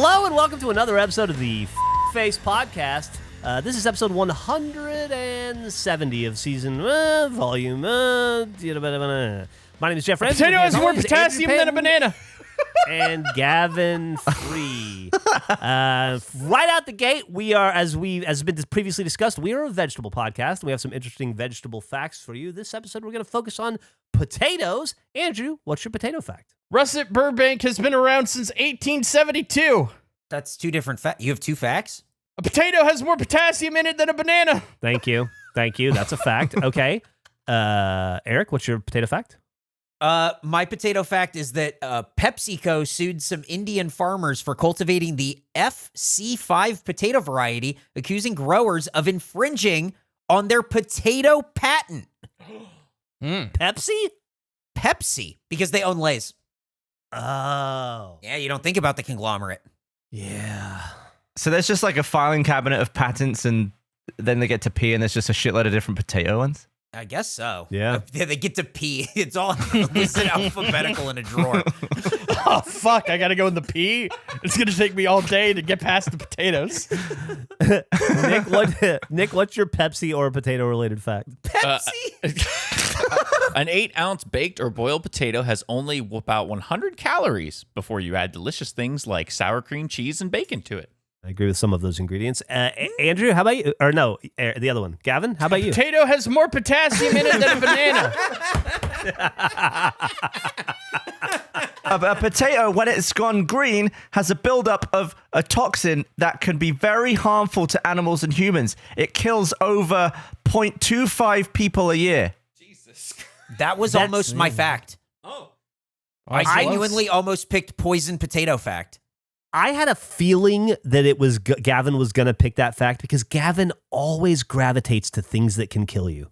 Hello and welcome to another episode of the KFace podcast. This is episode 170 of season volume. My name is Jeff Ramsey. Potato has more potassium than a banana. And Gavin Free. Right out the gate, we are, as has been previously discussed, we are a vegetable podcast. And we have some interesting vegetable facts for you. This episode, we're going to focus on potatoes. Andrew, what's your potato fact? Russet Burbank has been around since 1872. That's two different facts. You have two facts? A potato has more potassium in it than a banana. Thank you. That's a fact. Okay. Eric, what's your potato fact? My potato fact is that PepsiCo sued some Indian farmers for cultivating the FC5 potato variety, accusing growers of infringing on their potato patent. Pepsi? Pepsi, because they own Lay's. Oh. Yeah, you don't think about the conglomerate. Yeah. So there's just like a filing cabinet of patents, and then they get to P, and there's just a shitload of different potato ones. I guess so. Yeah. They get to P. It's all listed alphabetical in a drawer. Oh, fuck. I got to go in the P. It's going to take me all day to get past the potatoes. Nick, what's your Pepsi or potato-related fact? Pepsi? An 8-ounce baked or boiled potato has only about 100 calories before you add delicious things like sour cream, cheese, and bacon to it. I agree with some of those ingredients. Andrew, how about you? Or no, the other one. Gavin, how about you? Potato has more potassium in it than a banana. A potato, when it's gone green, has a buildup of a toxin that can be very harmful to animals and humans. It kills over 0.25 people a year. That was almost my fact. I genuinely almost picked poison potato fact. I had a feeling that it was Gavin was going to pick that fact because Gavin always gravitates to things that can kill you.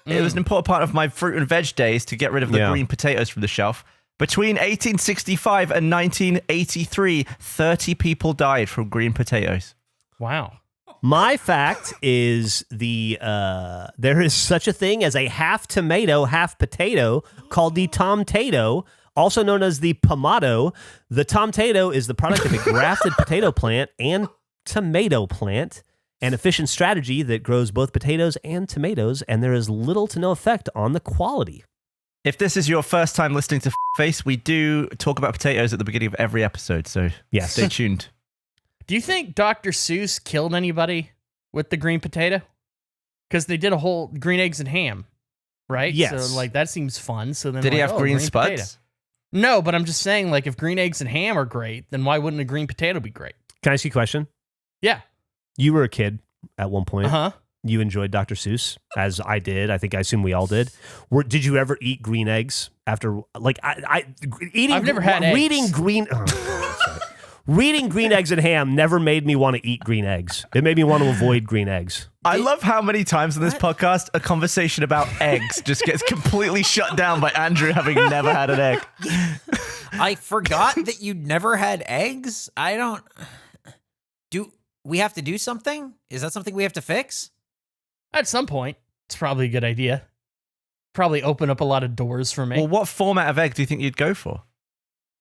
It was an important part of my fruit and veg days to get rid of the green potatoes from the shelf. Between 1865 and 1983, 30 people died from green potatoes. Wow. My fact is there is such a thing as a half tomato, half potato called the tomtato, also known as the pomato. The tomtato is the product of a grafted potato plant and tomato plant, an efficient strategy that grows both potatoes and tomatoes, and there is little to no effect on the quality. If this is your first time listening to Face, we do talk about potatoes at the beginning of every episode, so stay tuned. Do you think Dr. Seuss killed anybody with the green potato? Because they did a whole green eggs and ham, right? Yes. So, that seems fun. So then, Did he have green spuds? Potato. No, but I'm just saying, if green eggs and ham are great, then why wouldn't a green potato be great? Can I ask you a question? Yeah. You were a kid at one point. Uh-huh. You enjoyed Dr. Seuss, as I did. I assume we all did. Did you ever eat green eggs after, eating? I've never had eggs. Reading green eggs and ham never made me want to eat green eggs. It made me want to avoid green eggs. I love how many times in this podcast a conversation about eggs just gets completely shut down by Andrew having never had an egg. I forgot that you'd never had eggs. Do we have to do something? Is that something we have to fix? At some point, it's probably a good idea. Probably open up a lot of doors for me. Well, what format of egg do you think you'd go for?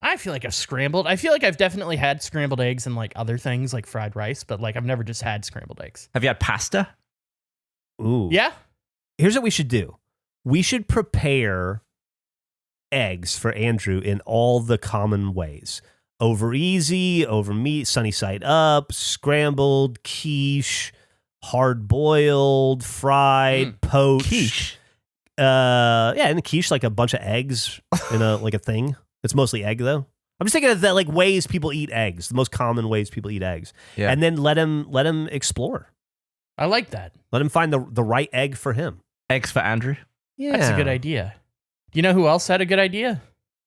I feel like I feel like I've definitely had scrambled eggs and other things like fried rice, but I've never just had scrambled eggs. Have you had pasta? Ooh. Yeah. Here's what we should do. We should prepare eggs for Andrew in all the common ways. Over easy, over meat, sunny side up, scrambled, quiche, hard boiled, fried, poached. Quiche. And quiche, like a bunch of eggs in a thing. It's mostly egg, though. I'm just thinking of the ways people eat eggs, the most common ways people eat eggs, and then let him explore. I like that. Let him find the right egg for him. Eggs for Andrew? Yeah, That's a good idea. You know who else had a good idea?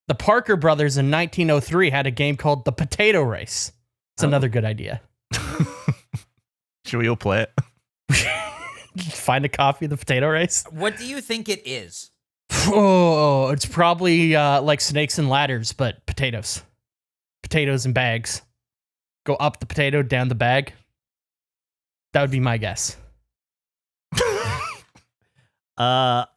The Parker brothers in 1903 had a game called the Potato Race. It's another good idea. Should we all play it? Find a copy of the Potato Race. What do you think it is? Oh, it's probably like Snakes and Ladders, but potatoes. Potatoes in bags. Go up the potato, down the bag. That would be my guess. I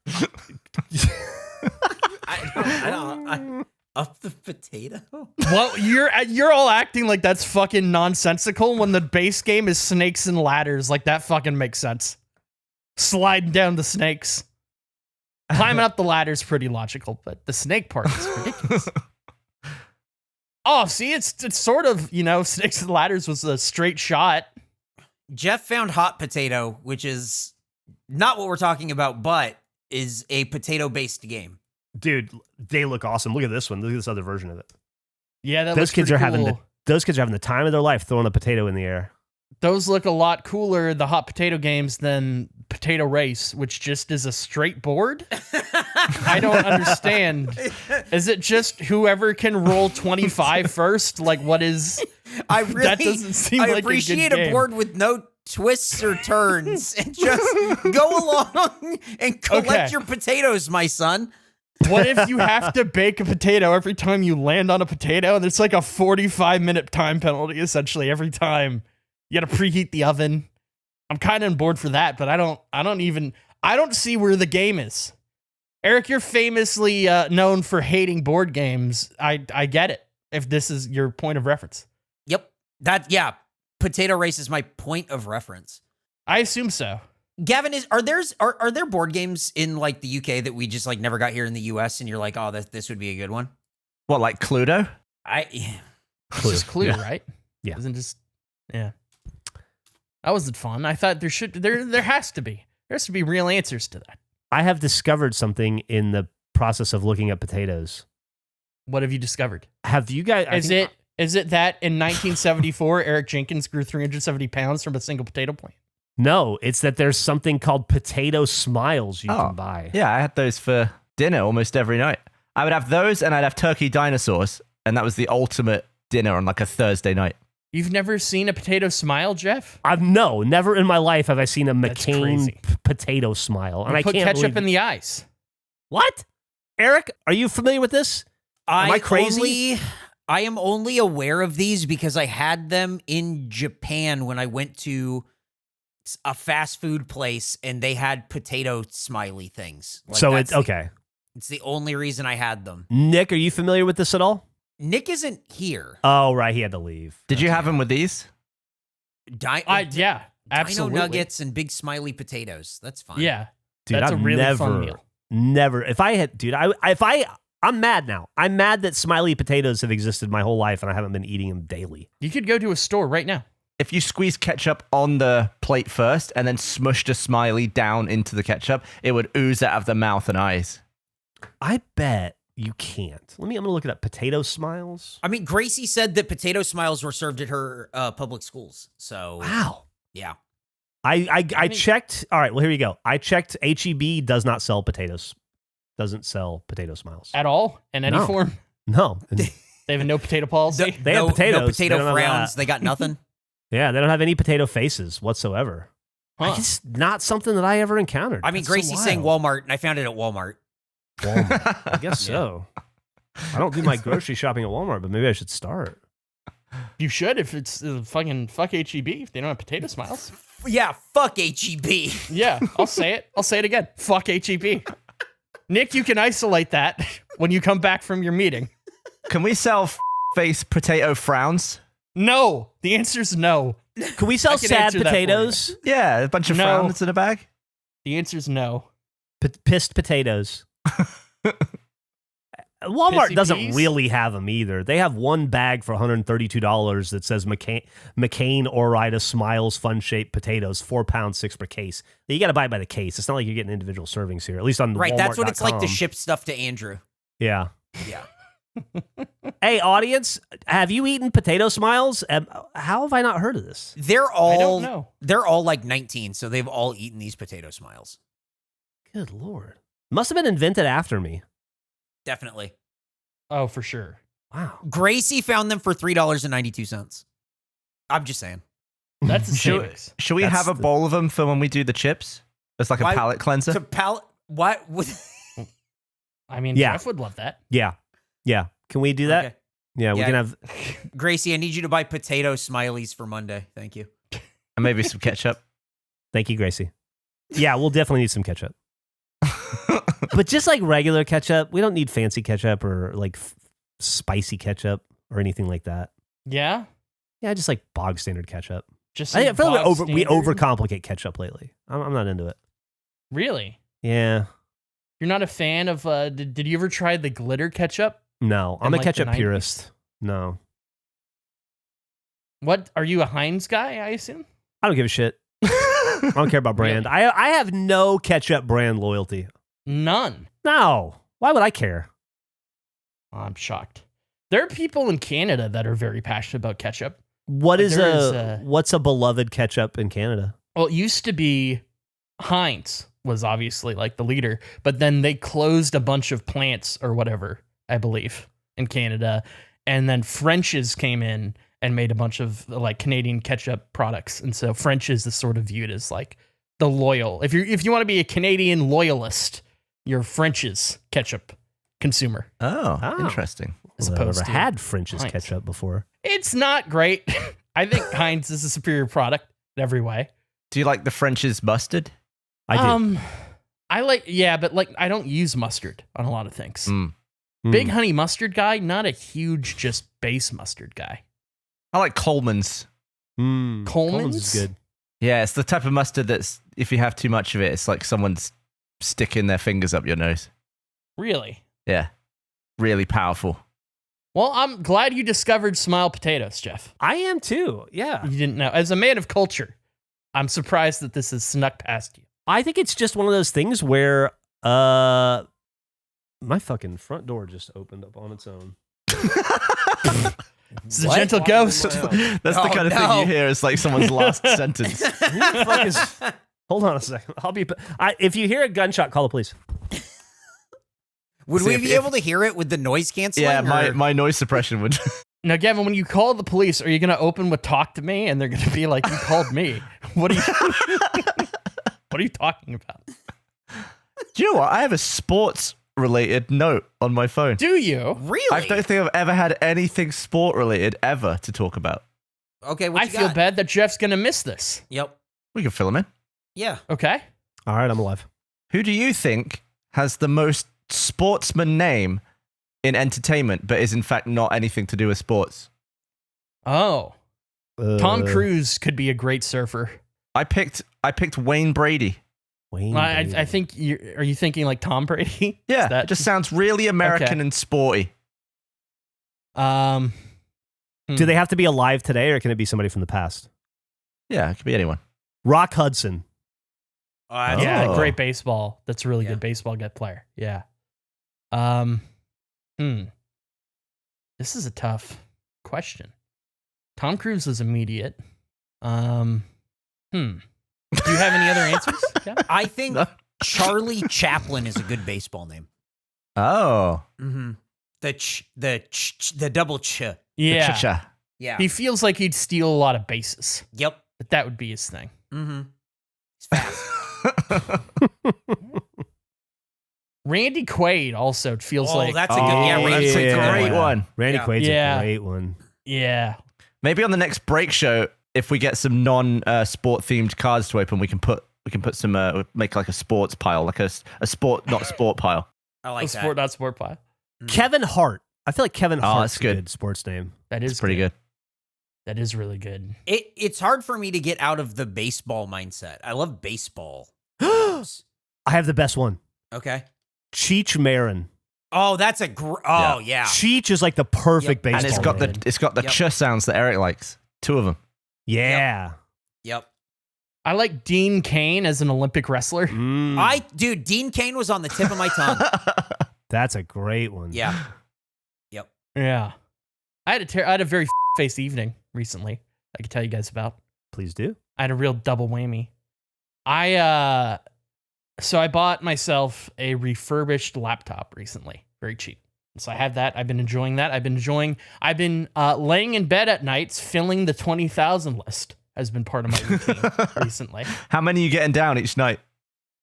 don't. Up the potato? Well, you're all acting like that's fucking nonsensical when the base game is snakes and ladders. Like that fucking makes sense. Sliding down the snakes. Climbing up the ladder is pretty logical, but the snake part is ridiculous. Oh, see, it's sort of, snakes and ladders was a straight shot. Jeff found hot potato, which is not what we're talking about, but is a potato-based game. Dude, they look awesome. Look at this one. Look at this other version of it. Yeah, that Those looks kids pretty are having cool. those kids are having the time of their life throwing a potato in the air. Those look a lot cooler, the hot potato games, than Potato Race, which just is a straight board. I don't understand. Is it just whoever can roll 25 first? Like, what is... I really, that doesn't seem like appreciate a good game. board with no twists or turns and just go along and collect Okay. your potatoes, my son. What if you have to bake a potato every time you land on a potato? And it's like a 45-minute time penalty, essentially, every time. You got to preheat the oven. I'm kind of on board for that, but I don't see where the game is. Eric, you're famously known for hating board games. I get it, if this is your point of reference. Yep. Potato Race is my point of reference. I assume so. Gavin, are there board games in like the UK that we just like never got here in the US and you're like, oh, this would be a good one? What, like Cluedo? It's just Clue, Yeah. right? Yeah. Isn't just that wasn't fun. I thought there has to be. There has to be real answers to that. I have discovered something in the process of looking at potatoes. What have you discovered? Have you guys? Is it that in 1974 Eric Jenkins grew 370 pounds from a single potato plant? No, it's that there's something called potato smiles you can buy. Yeah, I had those for dinner almost every night. I would have those and I'd have turkey dinosaurs. And that was the ultimate dinner on like a Thursday night. You've never seen a potato smile, Jeff? Never in my life have I seen a That's McCain crazy. potato smile. And You I put can't ketchup believe in the eyes. What? Eric, are you familiar with this? Am I crazy? I am only aware of these because I had them in Japan when I went to a fast food place and they had potato smiley things. Like, So that's it's okay. It's the only reason I had them. Nick, are you familiar with this at all? Nick isn't here. Oh, right. He had to leave. Did you have them with these? Yeah, absolutely. Dino nuggets and big smiley potatoes. That's fine. Yeah, Dude, that's I've a really fun never, meal. never. If I had, dude, I'm mad now. I'm mad that smiley potatoes have existed my whole life and I haven't been eating them daily. You could go to a store right now. If you squeeze ketchup on the plate first and then smushed a smiley down into the ketchup, it would ooze out of the mouth and eyes. I bet you can't. I'm going to look it up. Potato smiles. I mean, Gracie said that potato smiles were served at her public schools. So, Wow. yeah. I checked. All right. Well, here you go. I checked. HEB does not sell potatoes. Doesn't sell potato smiles. At all? In any No. form? No. They have a no potato policy? They have potatoes. No They potato don't have frowns. that. They got nothing. Yeah, they don't have any potato faces whatsoever. Huh. It's not something that I ever encountered. I mean, That's so Gracie's saying wild. Walmart, and I found it at Walmart. Walmart. I guess so. I don't do my grocery shopping at Walmart, but maybe I should start. You should if it's fucking fuck HEB if they don't have potato smiles. Yeah, fuck HEB. Yeah, I'll say it. I'll say it again. Fuck HEB. Nick, you can isolate that when you come back from your meeting. Can we sell face potato frowns? No. The answer's no. Can we sell I can sad answer that for you. potatoes? Yeah, a bunch of No. frowns in a bag. The answer's no. Pissed potatoes. Walmart Pissy doesn't peas? really have them either. They have one bag for $132 that says McCain Orida Smiles Fun Shaped Potatoes, 4 pounds, 6 per case. You got to buy it by the case. It's not like you're getting individual servings here, at least on Right, that's what it's like to Walmart.com. ship stuff to Andrew. Yeah. Yeah. Hey, audience, have you eaten potato smiles? How have I not heard of this? They're I don't all know. they're all like 19, so they've all eaten these potato smiles. Good Lord. Must have been invented after me. Definitely. Oh, for sure. Wow. Gracie found them for $3.92. I'm just saying. That's a Should, savings. should we That's have a the- bowl of them for when we do the chips? It's like a Why- palate cleanser. To palate what? I mean, Yeah. Jeff would love that. Yeah. Yeah. Can we do that? Okay. Yeah, we Yeah. can have. Gracie, I need you to buy potato smileys for Monday. Thank you. And maybe some ketchup. Thank you, Gracie. Yeah, we'll definitely need some ketchup. But just like regular ketchup, we don't need fancy ketchup or like spicy ketchup or anything like that. Yeah. Yeah, I just like bog standard ketchup. Just I feel like bog we standard? overcomplicate ketchup lately. I'm not into it. Really? Yeah. You're not a fan of, did you ever try the glitter ketchup? No, I'm In, a like, the ketchup 90s? purist. No. What? Are you a Heinz guy, I assume? I don't give a shit. I don't care about brand. Really? I have no ketchup brand loyalty. None. No. Why would I care? I'm shocked. There are people in Canada that are very passionate about ketchup. What Like, is there is what's a beloved ketchup in Canada? Well, it used to be Heinz was obviously like the leader, but then they closed a bunch of plants or whatever, I believe, in Canada. And then French's came in and made a bunch of like Canadian ketchup products. And so French's is sort of viewed as like the loyal. If you want to be a Canadian loyalist, you're French's ketchup consumer. Oh, interesting. As I've opposed never to had French's Heinz. ketchup before. It's not great. I think Heinz is a superior product in every way. Do you like the French's mustard? I do. I like, yeah, but like I don't use mustard on a lot of things. Mm. Big honey mustard guy, not a huge just base mustard guy. I like Coleman's. Coleman's is good. Yeah, it's the type of mustard that's, if you have too much of it, it's like someone's sticking their fingers up your nose. Really? Yeah. Really powerful. Well, I'm glad you discovered Smile potatoes, Jeff. I am too. Yeah. You didn't know. As a man of culture, I'm surprised that this has snuck past you. I think it's just one of those things where my fucking front door just opened up on its own. It's a gentle ghost. That's the kind of thing you hear. It's like someone's last sentence. Who the fuck is... Hold on a second. If you hear a gunshot, call the police. Would See, we if- be able to hear it with the noise canceling? Yeah, or- my noise suppression would. Now, Gavin, when you call the police, are you going to open with "talk to me" and they're going to be like, "You called me"? What are you? What are you talking about? Do you know what? I have a sports-related note on my phone. Do you? Really? I don't think I've ever had anything sport-related ever to talk about. Okay, what I you feel got? bad that Jeff's going to miss this. Yep. We can fill him in. Yeah. Okay. All right, I'm alive. Who do you think has the most sportsman name in entertainment, but is in fact not anything to do with sports? Oh, Tom Cruise could be a great surfer. I picked Wayne Brady. Wayne I Brady. think are you thinking like Tom Brady? Yeah, Is that it just sounds really American Okay. and sporty. Do they have to be alive today, or can it be somebody from the past? Yeah, it could be anyone. Rock Hudson. Yeah, Oh. great baseball. That's a really Yeah. good baseball gut player. Yeah. This is a tough question. Tom Cruise is immediate. Do you have any other answers? Yeah. I think No. Charlie Chaplin is a good baseball name. Oh. Mm-hmm. The double ch. Yeah. Cha-cha. Yeah. He feels like he'd steal a lot of bases. Yep. But that would be his thing. Mm-hmm. He's fast. Randy Quaid also feels Oh, like that's a good. Yeah, Randy that's a Quaid's a good great one. one. Randy Yeah. Quaid's Yeah. a great one. yeah. Maybe on the next break show, if we get some non-sport themed cards to open, we can put some make like a sports pile, like a sport not sport pile. I like A sport, not sport pie. Kevin Hart. I feel like Kevin Hart's that's a good. good sports name. That is It's pretty good. That is really good. It's hard for me to get out of the baseball mindset. I love baseball. I have the best one. Okay. Cheech Marin. Oh, that's a yeah. Cheech is like the perfect Yep. baseball And it's got the Yep. ch sounds that Eric likes. Two of them. Yeah. Yep. I like Dean Cain as an Olympic wrestler. Mm, Dean Cain was on the tip of my tongue. that's a great one. Yeah. Yep. Yeah. I had a very faced evening recently. I could tell you guys about. Please do. I had a real double whammy. So I bought myself a refurbished laptop recently, very cheap. So I have that. I've been enjoying that. I've been laying in bed at nights filling the 20,000 list has been part of my routine recently. How many are you getting down each night?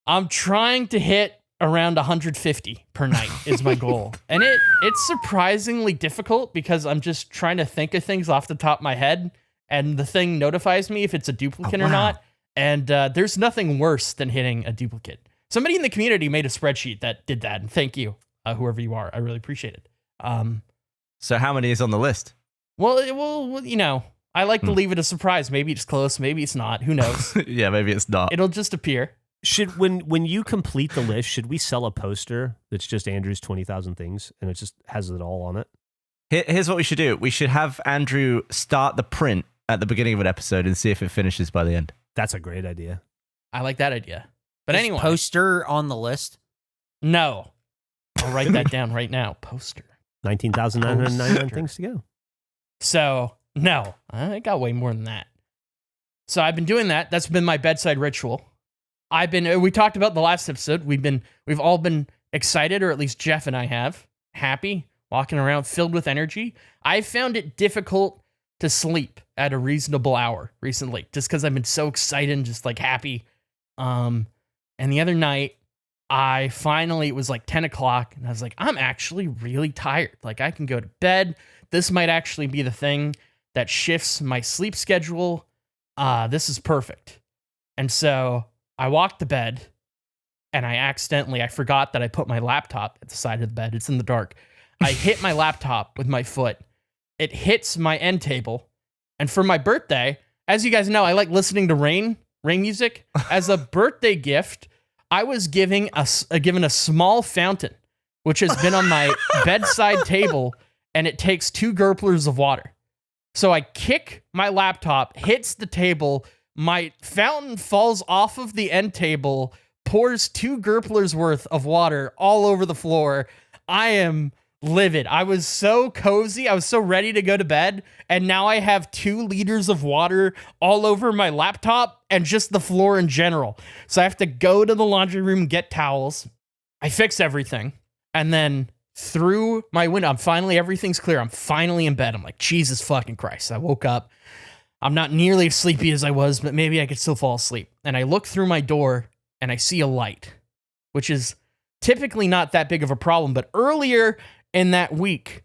I'm trying to hit around 150 per night is my goal. And it's surprisingly difficult because I'm just trying to think of things off the top of my head and the thing notifies me if it's a duplicate or not. And there's nothing worse than hitting a duplicate. Somebody in the community made a spreadsheet that did that, and thank you, whoever you are. I really appreciate it. So how many is on the list? Well, I like to leave it a surprise. Maybe it's close. Maybe it's not. Who knows? Yeah, maybe it's not. It'll just appear. Should when you complete the list, should we sell a poster that's just Andrew's 20,000 things and it just has it all on it? Here's what we should do. We should have Andrew start the print at the beginning of an episode and see if it finishes by the end. That's a great idea. I like that idea. But Is anyway, poster on the list. no. I'll write that down right now. Poster. 19,999 things to go. So, no, I got way more than that. So I've been doing that. That's been my bedside ritual. We talked about the last episode. We've all been excited, or at least Jeff and I have, happy, walking around filled with energy. I found it difficult to sleep at a reasonable hour recently, just because I've been so excited and just like happy. And the other night, it was like 10 o'clock, and I was like, I'm actually really tired. Like, I can go to bed. This might actually be the thing that shifts my sleep schedule. This is perfect. And so I walked to bed, and I forgot that I put my laptop at the side of the bed. It's in the dark. I hit my laptop with my foot. It hits my end table. And for my birthday, as you guys know, I like listening to rain music. As a birthday gift, I was given a small fountain, which has been on my bedside table, and it takes 2 gurglers of water. So I kick my laptop, hits the table, my fountain falls off of the end table, pours 2 gurglers worth of water all over the floor. I am livid. I was so cozy. I was so ready to go to bed. And now I have 2 liters of water all over my laptop and just the floor in general. So I have to go to the laundry room, get towels. I fix everything. And then through my window, everything's clear. I'm finally in bed. I'm like, Jesus fucking Christ. I woke up. I'm not nearly as sleepy as I was, but maybe I could still fall asleep. And I look through my door and I see a light, which is typically not that big of a problem. But earlier in that week,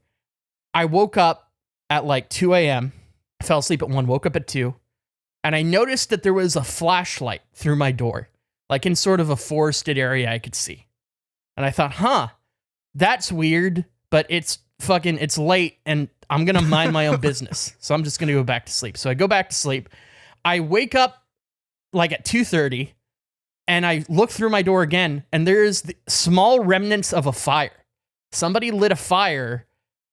I woke up at like 2 a.m. I fell asleep at 1, woke up at 2. And I noticed that there was a flashlight through my door, like in sort of a forested area I could see. And I thought, that's weird, but it's late and I'm going to mind my own business. So I'm just going to go back to sleep. So I go back to sleep. I wake up like at 2:30 and I look through my door again and there's the small remnants of a fire. Somebody lit a fire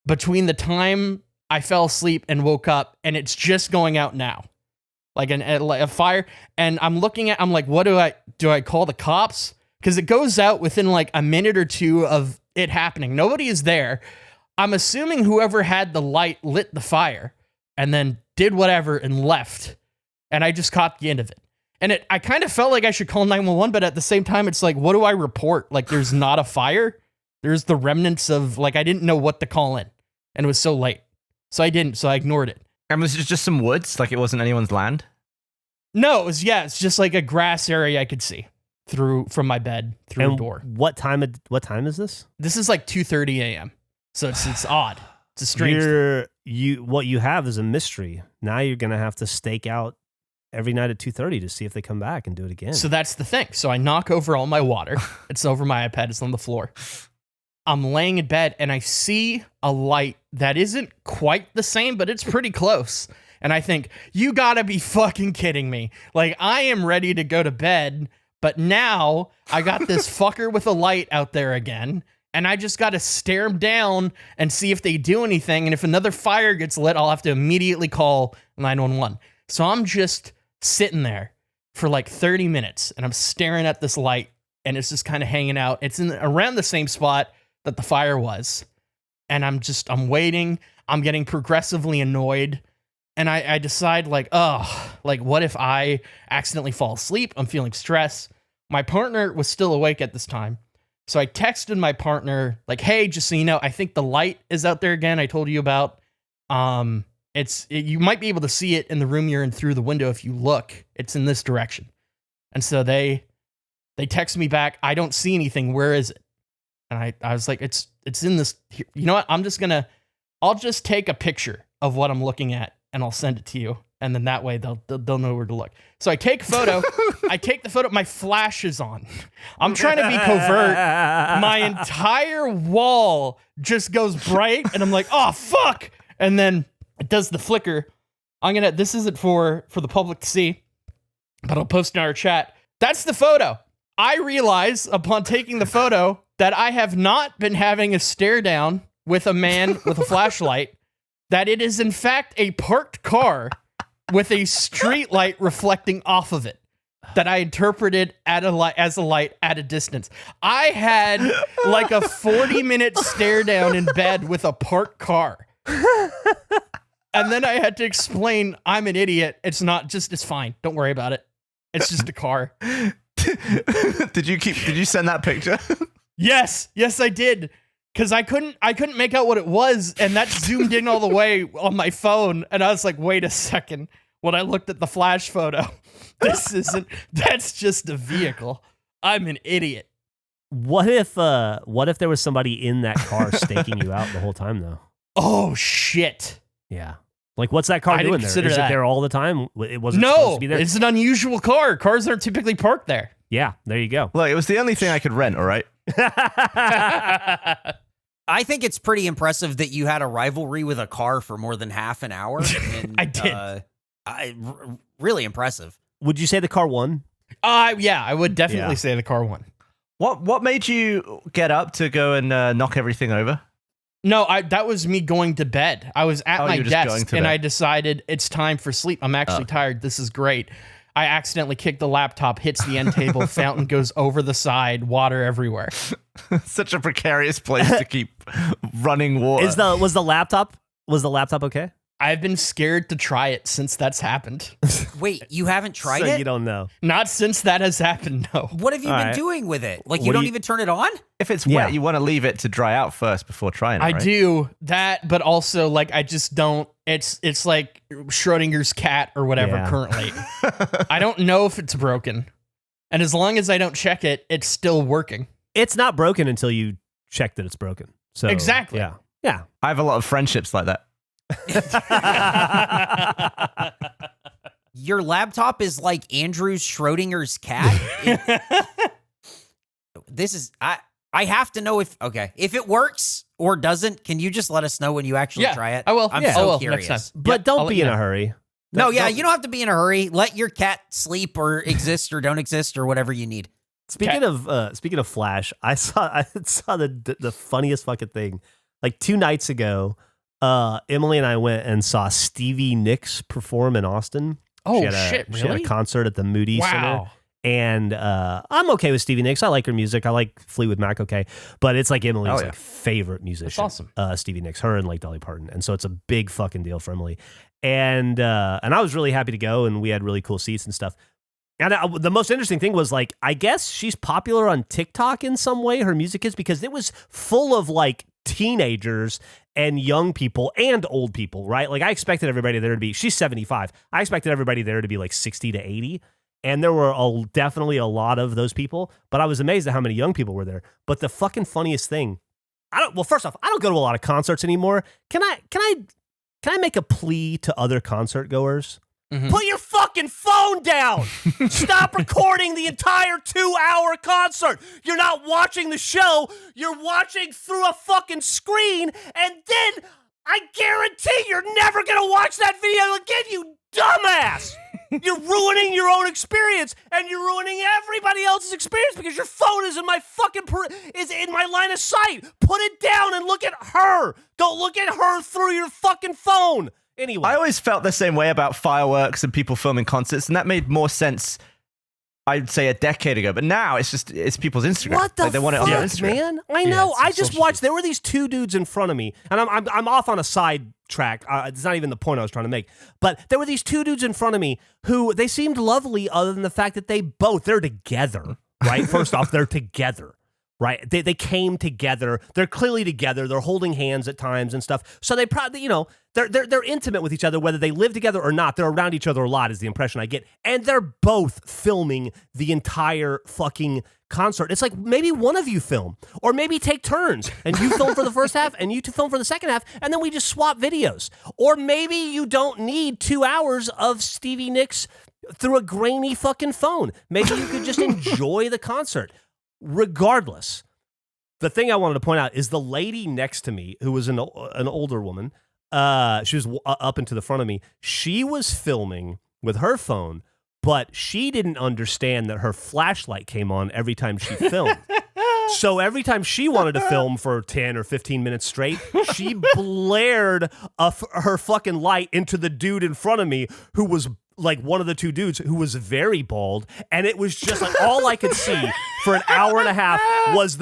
between the time I fell asleep and woke up, and it's just going out now. Like a fire. And I'm like, what do I call the cops? Because it goes out within like a minute or 2 of it happening. Nobody is there. I'm assuming whoever had the light lit the fire and then did whatever and left. And I just caught the end of it. And I kind of felt like I should call 911, but at the same time, it's like, what do I report? Like, there's not a fire. There's the remnants of, like, I didn't know what to call in. And it was so late. So I didn't. So I ignored it. And was it just some woods? Like it wasn't anyone's land? No, it's just like a grass area I could see from my bed through the door. What time is this? This is like 2:30 a.m. So it's odd. It's a strange thing. What you have is a mystery. Now you're going to have to stake out every night at 2:30 to see if they come back and do it again. So that's the thing. So I knock over all my water. It's over my iPad. It's on the floor. I'm laying in bed and I see a light that isn't quite the same, but it's pretty close. And I think, you gotta be fucking kidding me. Like, I am ready to go to bed, but now I got this fucker with a light out there again. And I just gotta stare him down and see if they do anything. And if another fire gets lit, I'll have to immediately call 911. So I'm just sitting there for like 30 minutes and I'm staring at this light and it's just kind of hanging out. It's in around the same spot that the fire was. And I'm waiting. I'm getting progressively annoyed. And I decide like, what if I accidentally fall asleep? I'm feeling stress. My partner was still awake at this time. So I texted my partner like, hey, just so you know, I think the light is out there again. I told you about, you might be able to see it in the room you're in through the window. If you look, it's in this direction. And so they text me back. I don't see anything. Where is it? And I was like, it's in this. You know what? I'll just take a picture of what I'm looking at and I'll send it to you. and then that way they'll know where to look. So I take a photo. I take the photo. My flash is on. I'm trying to be covert. My entire wall just goes bright, and I'm like, oh fuck! And then it does the flicker. This isn't for the public to see, but I'll post in our chat. That's the photo. I realize upon taking the photo that I have not been having a stare down with a man with a flashlight, that it is in fact a parked car with a street light reflecting off of it that I interpreted as a light at a distance. I had like a 40-minute stare down in bed with a parked car. And then I had to explain, I'm an idiot. It's fine. Don't worry about it. It's just a car. Did you send that picture? Yes, I did. Because I couldn't make out what it was, and that zoomed in all the way on my phone, and I was like, wait a second. When I looked at the flash photo, that's just a vehicle. I'm an idiot. What if there was somebody in that car staking you out the whole time though? Oh shit. Yeah. Like what's that car doing there? Is it there all the time? It wasn't supposed to be there? It's an unusual car. Cars aren't typically parked there. Yeah, there you go. Look, it was the only thing I could rent, all right? I think it's pretty impressive that you had a rivalry with a car for more than half an hour. And, I did. Really impressive. Would you say the car won? Yeah, I would definitely say the car won. What made you get up to go and knock everything over? No, that was me going to bed. I was at my desk and bed. I decided it's time for sleep. I'm actually tired. This is great. I accidentally kick the laptop, hits the end table, fountain goes over the side, water everywhere. Such a precarious place to keep running water. Was the laptop okay? I've been scared to try it since that's happened. Wait, you haven't tried So it? you don't know. Not since that has happened, no. What have you been doing with it? Like, you What do don't you- even turn it on? If it's wet, you want to leave it to dry out first before trying it, I right? do that, but also like I just don't. It's like Schrodinger's cat or whatever. Yeah. Currently, I don't know if it's broken, and as long as I don't check it, it's still working. It's not broken until you check that it's broken. So Exactly. Yeah. I have a lot of friendships like that. Your laptop is like Andrew's Schrodinger's cat? I have to know if it works or doesn't. Can you just let us know when you actually try it? I will. I'm I so will curious. next time. But Yep, I'll don't let be you in know. a hurry. No, you don't have to be in a hurry. Let your cat sleep or exist or don't exist or whatever you need. Speaking of Flash, I saw the funniest fucking thing. Like 2 nights ago, Emily and I went and saw Stevie Nicks perform in Austin. Oh, She had really? a concert at the Moody Center. Wow. And I'm okay with Stevie Nicks. I like her music. I like Fleetwood Mac, okay. But it's like Emily's like favorite musician. That's awesome. Stevie Nicks, her and like Dolly Parton. And so it's a big fucking deal for Emily. And I was really happy to go, and we had really cool seats and stuff. And the most interesting thing was, like, I guess she's popular on TikTok in some way, her music is, because it was full of like teenagers and young people and old people, right? Like I expected everybody there to be, she's 75. I expected everybody there to be like 60 to 80. And there were definitely a lot of those people, but I was amazed at how many young people were there. But the fucking funniest thing, first off, I don't go to a lot of concerts anymore. Can I make a plea to other concert goers? Mhm. Put your fucking phone down. Stop recording the entire 2-hour concert. You're not watching the show. You're watching through a fucking screen. And then I guarantee you're never going to watch that video again, you dumbass. You're ruining your own experience, and you're ruining everybody else's experience because your phone is in my fucking is in my line of sight. Put it down and look at her. Don't look at her through your fucking phone. Anyway, I always felt the same way about fireworks and people filming concerts, and that made more sense, I'd say, a decade ago. But now it's people's Instagram. what the they want it on their Instagram. man? I know. it's I just social watched. There were these 2 dudes in front of me, and I'm off on a side track. It's not even the point I was trying to make. But there were these 2 dudes in front of me who they seemed lovely, other than the fact that they're together. Right? First off, they're together. right? They came together. They're clearly together. They're holding hands at times and stuff. So they probably, you know, they're intimate with each other, whether they live together or not. They're around each other a lot is the impression I get. And they're both filming the entire fucking concert. It's like maybe one of you film, or maybe take turns and you film for the first half and you two film for the second half, and then we just swap videos. Or maybe you don't need 2 hours of Stevie Nicks through a grainy fucking phone. Maybe you could just enjoy the concert. Regardless, the thing I wanted to point out is the lady next to me, who was an older woman, she was up and to the front of me. She was filming with her phone, but she didn't understand that her flashlight came on every time she filmed. So every time she wanted to film for 10 or 15 minutes straight, she blared her fucking light into the dude in front of me, who was like one of the two dudes who was very bald. And it was just like all I could see for an hour and a half was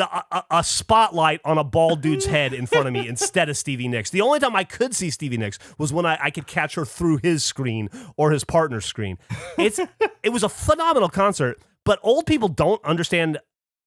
a spotlight on a bald dude's head in front of me instead of Stevie Nicks. The only time I could see Stevie Nicks was when I could catch her through his screen or his partner's screen. It was a phenomenal concert, but old people don't understand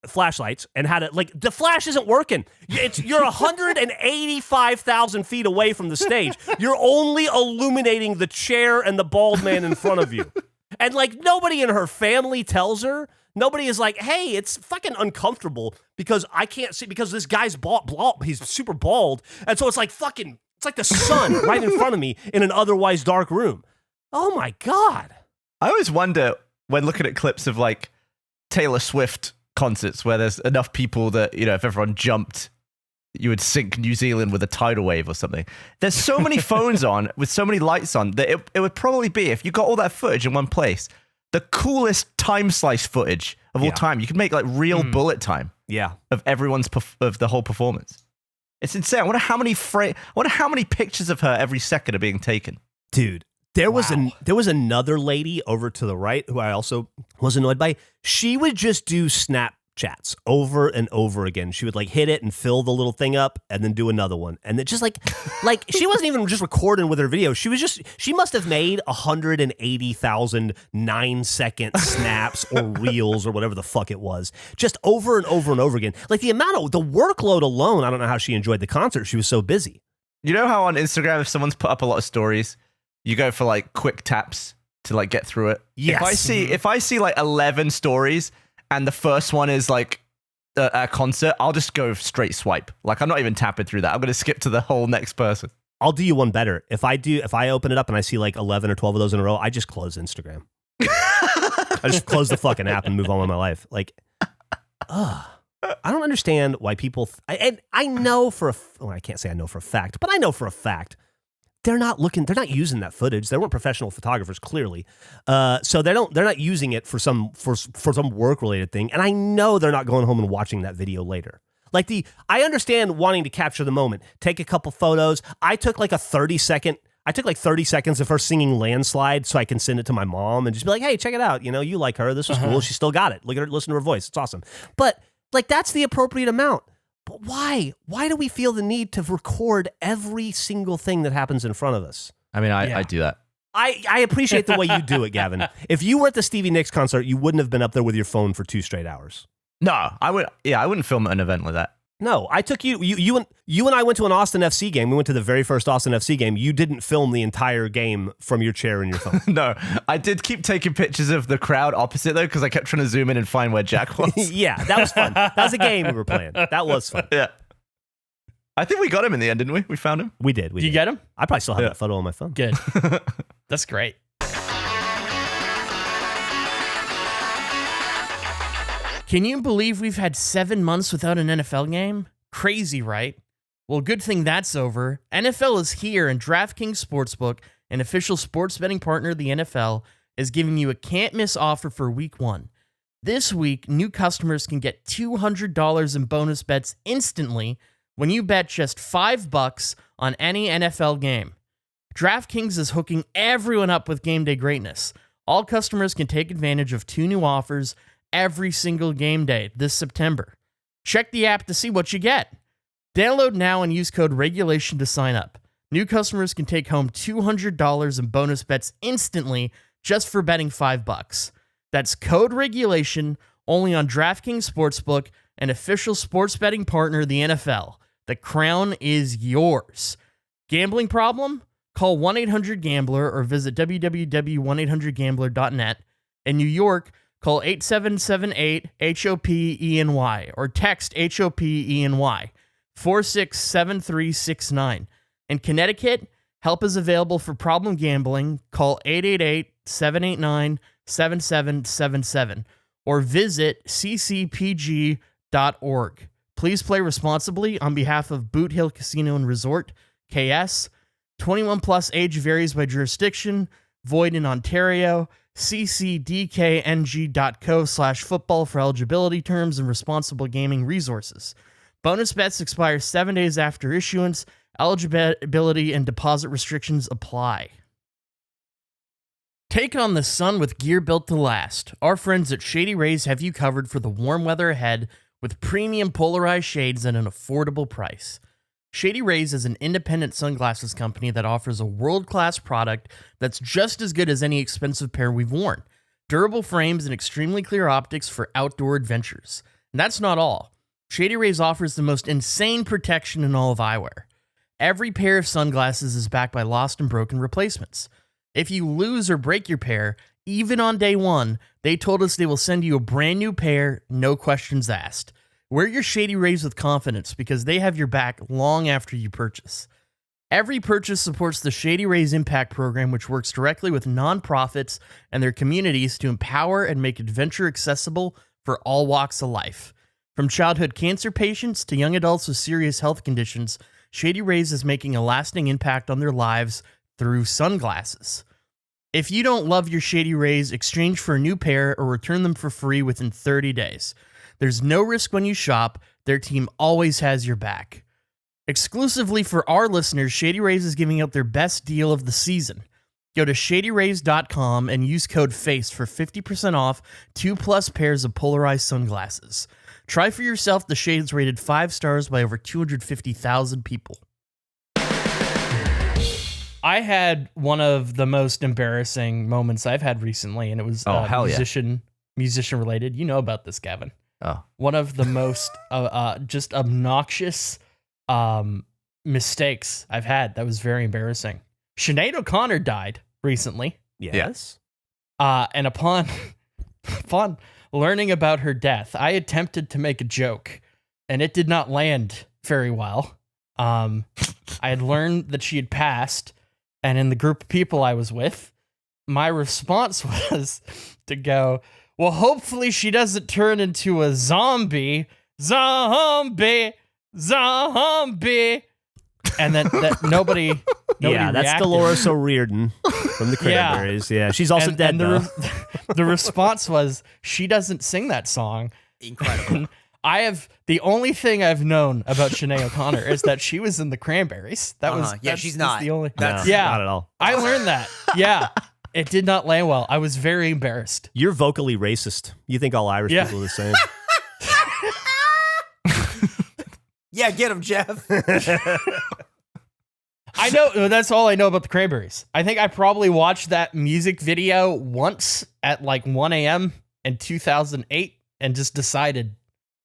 flashlights and how to, like, the flash isn't working. You're 185,000 feet away from the stage. You're only illuminating the chair and the bald man in front of you. And like nobody in her family tells her. Nobody is like, hey, it's fucking uncomfortable because I can't see, because this guy's bald, he's super bald. And so it's like fucking, it's like the sun right in front of me in an otherwise dark room. Oh my God. I always wonder when looking at clips of like Taylor Swift concerts where there's enough people that, you know, if everyone jumped, you would sink New Zealand with a tidal wave or something. There's so many phones on with so many lights on that it would probably be, if you got all that footage in one place, the coolest time slice footage of all time. You could make like real bullet time of everyone's of the whole performance. It's insane. I wonder how many pictures of her every second are being taken. Dude, there was another lady over to the right who I also was annoyed by. She would just do Snapchats over and over again. She would like hit it and fill the little thing up and then do another one. And then just like she wasn't even just recording with her video. She must have made 180,000 9-second snaps or reels or whatever the fuck it was. Just over and over and over again. Like the workload alone, I don't know how she enjoyed the concert. She was so busy. You know how on Instagram, if someone's put up a lot of stories, you go for like quick taps to like get through it. Yes. If I see like 11 stories and the first one is like a concert, I'll just go straight swipe. Like I'm not even tapping through that. I'm going to skip to the whole next person. I'll do you one better. If I open it up and I see like 11 or 12 of those in a row, I just close Instagram. I just close the fucking app and move on with my life. Like, I don't understand why people, and I know I can't say I know for a fact, but I know for a fact they're not using that footage. They weren't professional photographers, clearly. So they're not using it for some work related thing. And I know they're not going home and watching that video later. Like I understand wanting to capture the moment, take a couple photos. I took like 30 seconds of her singing Landslide so I can send it to my mom and just be like, hey, check it out. You know, you like her. This was cool. She still got it. Look at her, listen to her voice. It's awesome. But like, that's the appropriate amount. But why? Why do we feel the need to record every single thing that happens in front of us? I mean, I do that. I appreciate the way you do it, Gavin. If you were at the Stevie Nicks concert, you wouldn't have been up there with your phone for 2 straight hours. No, I wouldn't film an event like that. No, I took you and I went to an Austin FC game. We went to the very first Austin FC game. You didn't film the entire game from your chair and your phone. No, I did keep taking pictures of the crowd opposite though, because I kept trying to zoom in and find where Jack was. Yeah, that was fun. That was a game we were playing. That was fun. Yeah. I think we got him in the end, didn't we? We found him. We did. Did you get him? I probably still have that photo on my phone. Good. That's great. Can you believe we've had 7 months without an NFL game? Crazy, right? Well, good thing that's over. NFL is here, and DraftKings Sportsbook, an official sports betting partner of the NFL, is giving you a can't-miss offer for Week 1. This week, new customers can get $200 in bonus bets instantly when you bet just $5 on any NFL game. DraftKings is hooking everyone up with game day greatness. All customers can take advantage of 2 new offers every single game day this September. Check the app to see what you get. Download now and use code REGULATION to sign up. New customers can take home $200 in bonus bets instantly just for betting $5. That's code REGULATION only on DraftKings Sportsbook, an official sports betting partner of the NFL. The crown is yours. Gambling problem? Call 1-800-GAMBLER or visit www.1800gambler.net. In New York, call 8778-HOPENY or text HOPENY 467369. In Connecticut, help is available for problem gambling. Call 888-789-7777 or visit ccpg.org. Please play responsibly on behalf of Boot Hill Casino and Resort, KS. 21 plus, age varies by jurisdiction. Void in Ontario. ccdkng.co/football for eligibility terms and responsible gaming resources. Bonus bets expire 7 days after issuance. Eligibility and deposit restrictions apply. Take on the sun with gear built to last. Our friends at Shady Rays have you covered for the warm weather ahead with premium polarized shades at an affordable price. Shady Rays is an independent sunglasses company that offers a world-class product that's just as good as any expensive pair we've worn. Durable frames and extremely clear optics for outdoor adventures. And that's not all. Shady Rays offers the most insane protection in all of eyewear. Every pair of sunglasses is backed by lost and broken replacements. If you lose or break your pair, even on day one, they told us they will send you a brand new pair, no questions asked. Wear your Shady Rays with confidence because they have your back long after you purchase. Every purchase supports the Shady Rays Impact Program, which works directly with nonprofits and their communities to empower and make adventure accessible for all walks of life. From childhood cancer patients to young adults with serious health conditions, Shady Rays is making a lasting impact on their lives through sunglasses. If you don't love your Shady Rays, exchange for a new pair or return them for free within 30 days. There's no risk when you shop. Their team always has your back. Exclusively for our listeners, Shady Rays is giving out their best deal of the season. Go to shadyrays.com and use code FACE for 50% off 2+ pairs of polarized sunglasses. Try for yourself the shades rated 5 stars by over 250,000 people. I had one of the most embarrassing moments I've had recently, and it was musician related. You know about this, Gavin. Oh. One of the most just obnoxious mistakes I've had that was very embarrassing. Sinead O'Connor died recently. Yes. And upon learning about her death, I attempted to make a joke, and it did not land very well. I had learned that she had passed, and in the group of people I was with, my response was to go, well, hopefully she doesn't turn into a zombie. Zombie. And then nobody yeah, that's reacted. Dolores O'Riordan from the Cranberries. Yeah, she's also dead, though. The response was, she doesn't sing that song. Incredible. The only thing I've known about Sinead O'Connor is that she was in the Cranberries. She's not. The only. Not at all. I learned that. Yeah. It did not land well. I was very embarrassed. You're vocally racist. You think all Irish people are the same. Yeah, get him, Jeff. I know. That's all I know about the Cranberries. I think I probably watched that music video once at like 1 a.m. in 2008 and just decided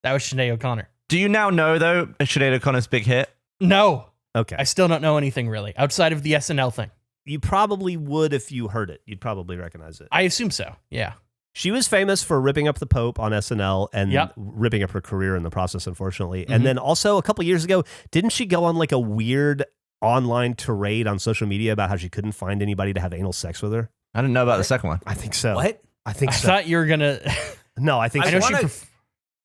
that was Sinead O'Connor. Do you now know, though, Sinead O'Connor's big hit? No. Okay. I still don't know anything really outside of the SNL thing. You probably would if you heard it. You'd probably recognize it. I assume so. Yeah. She was famous for ripping up the Pope on SNL and ripping up her career in the process, unfortunately. Mm-hmm. And then also a couple years ago, didn't she go on like a weird online tirade on social media about how she couldn't find anybody to have anal sex with her? I didn't know about the second one. I think so. What? I think I so. thought you were going to... No, I think I so. want to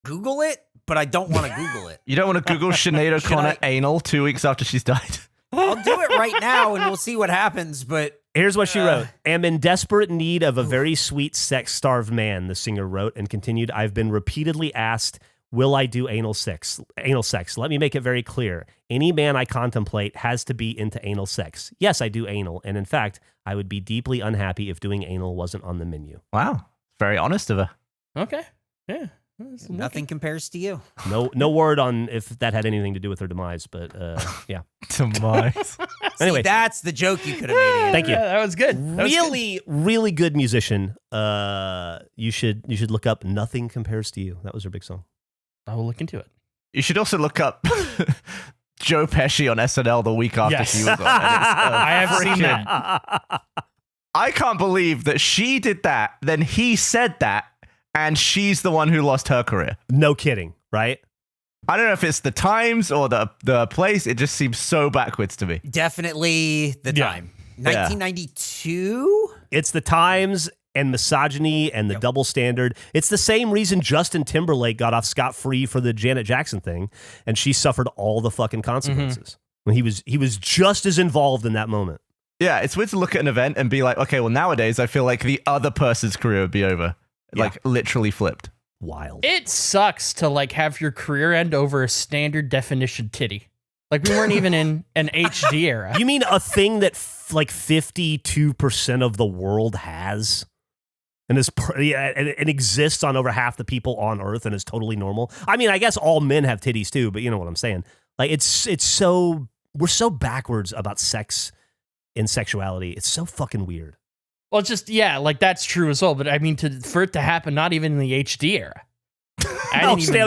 Google it, but I don't want to Google it. You don't want to Google Sinead O'Connor anal 2 weeks after she's died? I'll do it right now and we'll see what happens, but... Here's what she wrote. Am in desperate need of a very sweet, sex-starved man, the singer wrote, and continued, I've been repeatedly asked, will I do anal sex? Let me make it very clear. Any man I contemplate has to be into anal sex. Yes, I do anal, and in fact, I would be deeply unhappy if doing anal wasn't on the menu. Wow. Very honest of her. Okay. Yeah. Nothing compares to you. No word on if that had anything to do with her demise, but yeah. Demise. Anyway, See, that's the joke you could have made. Andrew. Thank you. Yeah, that was good. Really good musician. You should look up "Nothing Compares to You." That was her big song. I will look into it. You should also look up Joe Pesci on SNL the week after Yes. she was on. I have seen that. I can't believe that she did that, then he said that, and she's the one who lost her career. No kidding, right? I don't know if it's the times or the place. It just seems so backwards to me. Definitely the Yeah. time. 1992? It's the times and misogyny and the double standard. It's the same reason Justin Timberlake got off scot-free for the Janet Jackson thing, and she suffered all the fucking consequences. When he was just as involved in that moment. Yeah, it's weird to look at an event and be like, okay, well, nowadays I feel like the other person's career would be over. Like, literally flipped. Wild. It sucks to like have your career end over a standard definition titty. Like we weren't even in an HD era. You mean a thing that like 52% of the world has? And it exists on over half the people on Earth and is totally normal. I mean, I guess all men have titties too, but you know what I'm saying. Like we're so backwards about sex and sexuality. It's so fucking weird. Well, it's just like that's true as well. But I mean, for it to happen, not even in the HD era.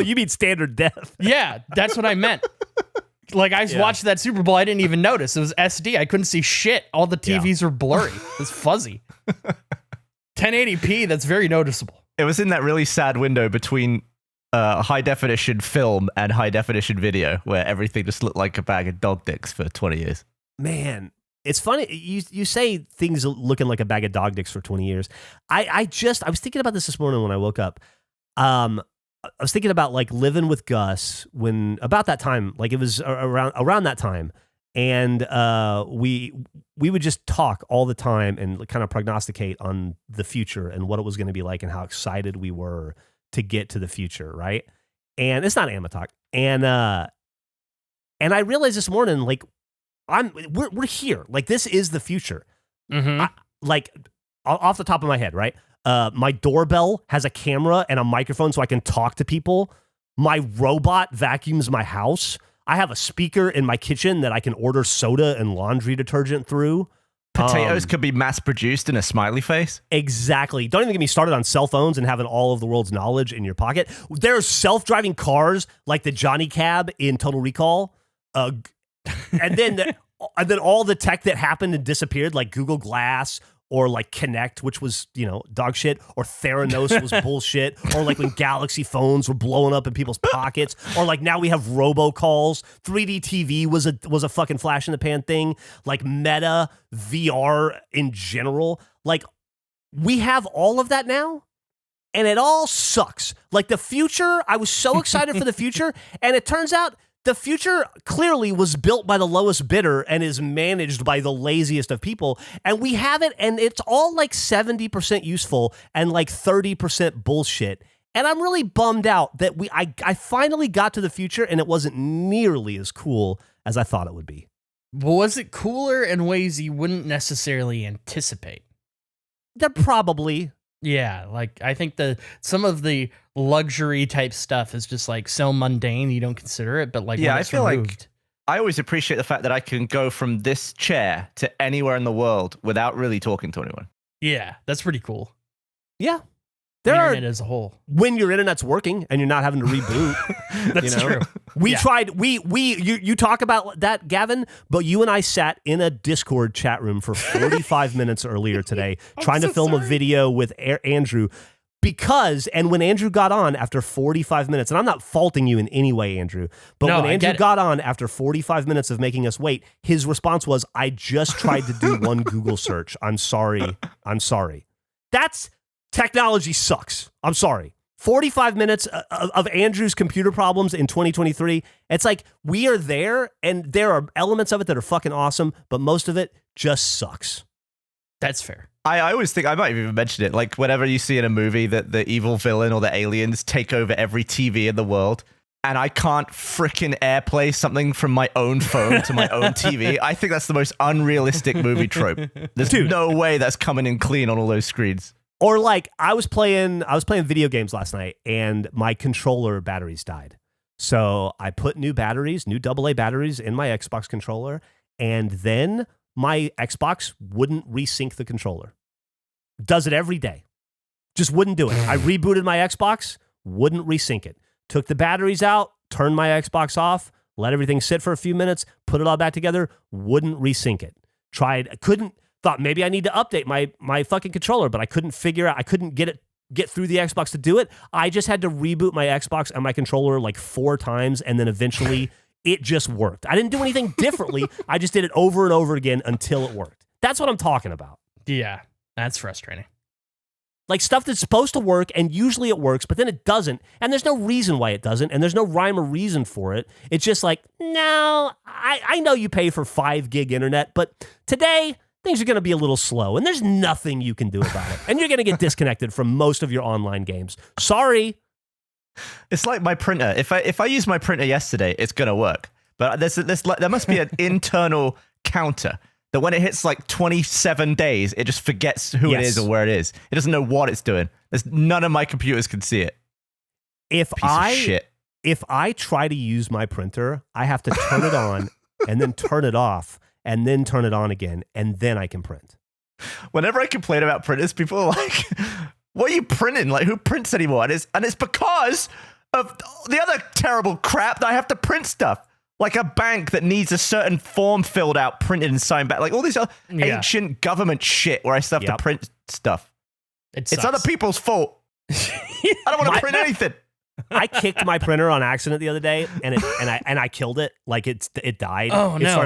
You mean standard def? Yeah, that's what I meant. Like I watched that Super Bowl, I didn't even notice it was SD. I couldn't see shit. All the TVs were blurry. It was fuzzy. 1080p. That's very noticeable. It was in that really sad window between high definition film and high definition video where everything just looked like a bag of dog dicks for 20 years. Man, it's funny. You say things looking like a bag of dog dicks for 20 years. I was thinking about this morning when I woke up. I was thinking about like living with Gus when about that time, like it was around that time. And we would just talk all the time and kind of prognosticate on the future and what it was going to be like and how excited we were to get to the future, right? And it's not Amatalk. And I realized this morning, like we're here. Like this is the future. Mm-hmm. Off the top of my head, right? My doorbell has a camera and a microphone so I can talk to people. My robot vacuums my house. I have a speaker in my kitchen that I can order soda and laundry detergent through. Potatoes could be mass produced in a smiley face. Exactly. Don't even get me started on cell phones and having all of the world's knowledge in your pocket. There's self-driving cars like the Johnny Cab in Total Recall. And then all the tech that happened and disappeared, like Google Glass or like Kinect, which was, dog shit, or Theranos was bullshit, or like when Galaxy phones were blowing up in people's pockets, or like now we have robocalls. 3D TV was a fucking flash in the pan thing, like Meta, VR in general. Like we have all of that now, and it all sucks. Like the future, I was so excited for the future, and it turns out the future clearly was built by the lowest bidder and is managed by the laziest of people. And we have it, and it's all like 70% useful and like 30% bullshit. And I'm really bummed out that I finally got to the future and it wasn't nearly as cool as I thought it would be. But was it cooler in ways you wouldn't necessarily anticipate? That probably. Yeah, like I think some of the luxury type stuff is just like so mundane you don't consider it, but like Yeah, when I it's feel removed, like I always appreciate the fact that I can go from this chair to anywhere in the world without really talking to anyone. yeah, that's pretty cool. Yeah. The There are, internet as a whole. when your internet's working and you're not having to reboot. That's true. We Yeah. tried, you talk about that, Gavin, but you and I sat in a Discord chat room for 45 minutes earlier today trying to film a video with Andrew and when Andrew got on after 45 minutes, and I'm not faulting you in any way, Andrew, but No, when I Andrew get it. got on after 45 minutes of making us wait, his response was, I just tried to do one Google search. I'm sorry. Technology sucks. I'm sorry. 45 minutes of Andrew's computer problems in 2023. It's like we are there, and there are elements of it that are fucking awesome, but most of it just sucks. That's fair. I always think, I might have even mentioned it, like whenever you see in a movie that the evil villain or the aliens take over every TV in the world, and I can't frickin' AirPlay something from my own phone to my own TV, I think that's the most unrealistic movie trope. There's no way that's coming in clean on all those screens. Or like I was playing video games last night and my controller batteries died. So I put new AA batteries in my Xbox controller, and then my Xbox wouldn't resync the controller. Does it every day. Just wouldn't do it. I rebooted my Xbox, wouldn't resync it. took the batteries out, turned my Xbox off, let everything sit for a few minutes, put it all back together, wouldn't resync it. Thought maybe I need to update my fucking controller, but I couldn't figure out, I couldn't get through the Xbox to do it. I just had to reboot my Xbox and my controller like 4 times, and then eventually it just worked. I didn't do anything differently. I just did it over and over again until it worked. That's what I'm talking about. Yeah, that's frustrating. Like stuff that's supposed to work, and usually it works, but then it doesn't, and there's no reason why it doesn't, and there's no rhyme or reason for it. It's just like, no, I know you pay for 5 gig internet, but today things are going to be a little slow, and there's nothing you can do about it, and you're going to get disconnected from most of your online games. Sorry. It's like my printer. If I use my printer yesterday, it's going to work. But there must be an internal counter that when it hits like 27 days, it just forgets who it is or where it is. It doesn't know what it's doing. None of my computers can see it. If I try to use my printer, I have to turn it on and then turn it off and then turn it on again, and then I can print. Whenever I complain about printers, people are like, what are you printing? Like, who prints anymore? And it's because of the other terrible crap that I have to print stuff. Like a bank that needs a certain form filled out, printed and signed back. Like all these other ancient government shit where I still have to print stuff. It's other people's fault. I don't want to print anything. I kicked my printer on accident the other day, and I killed it. Like it died. Oh no!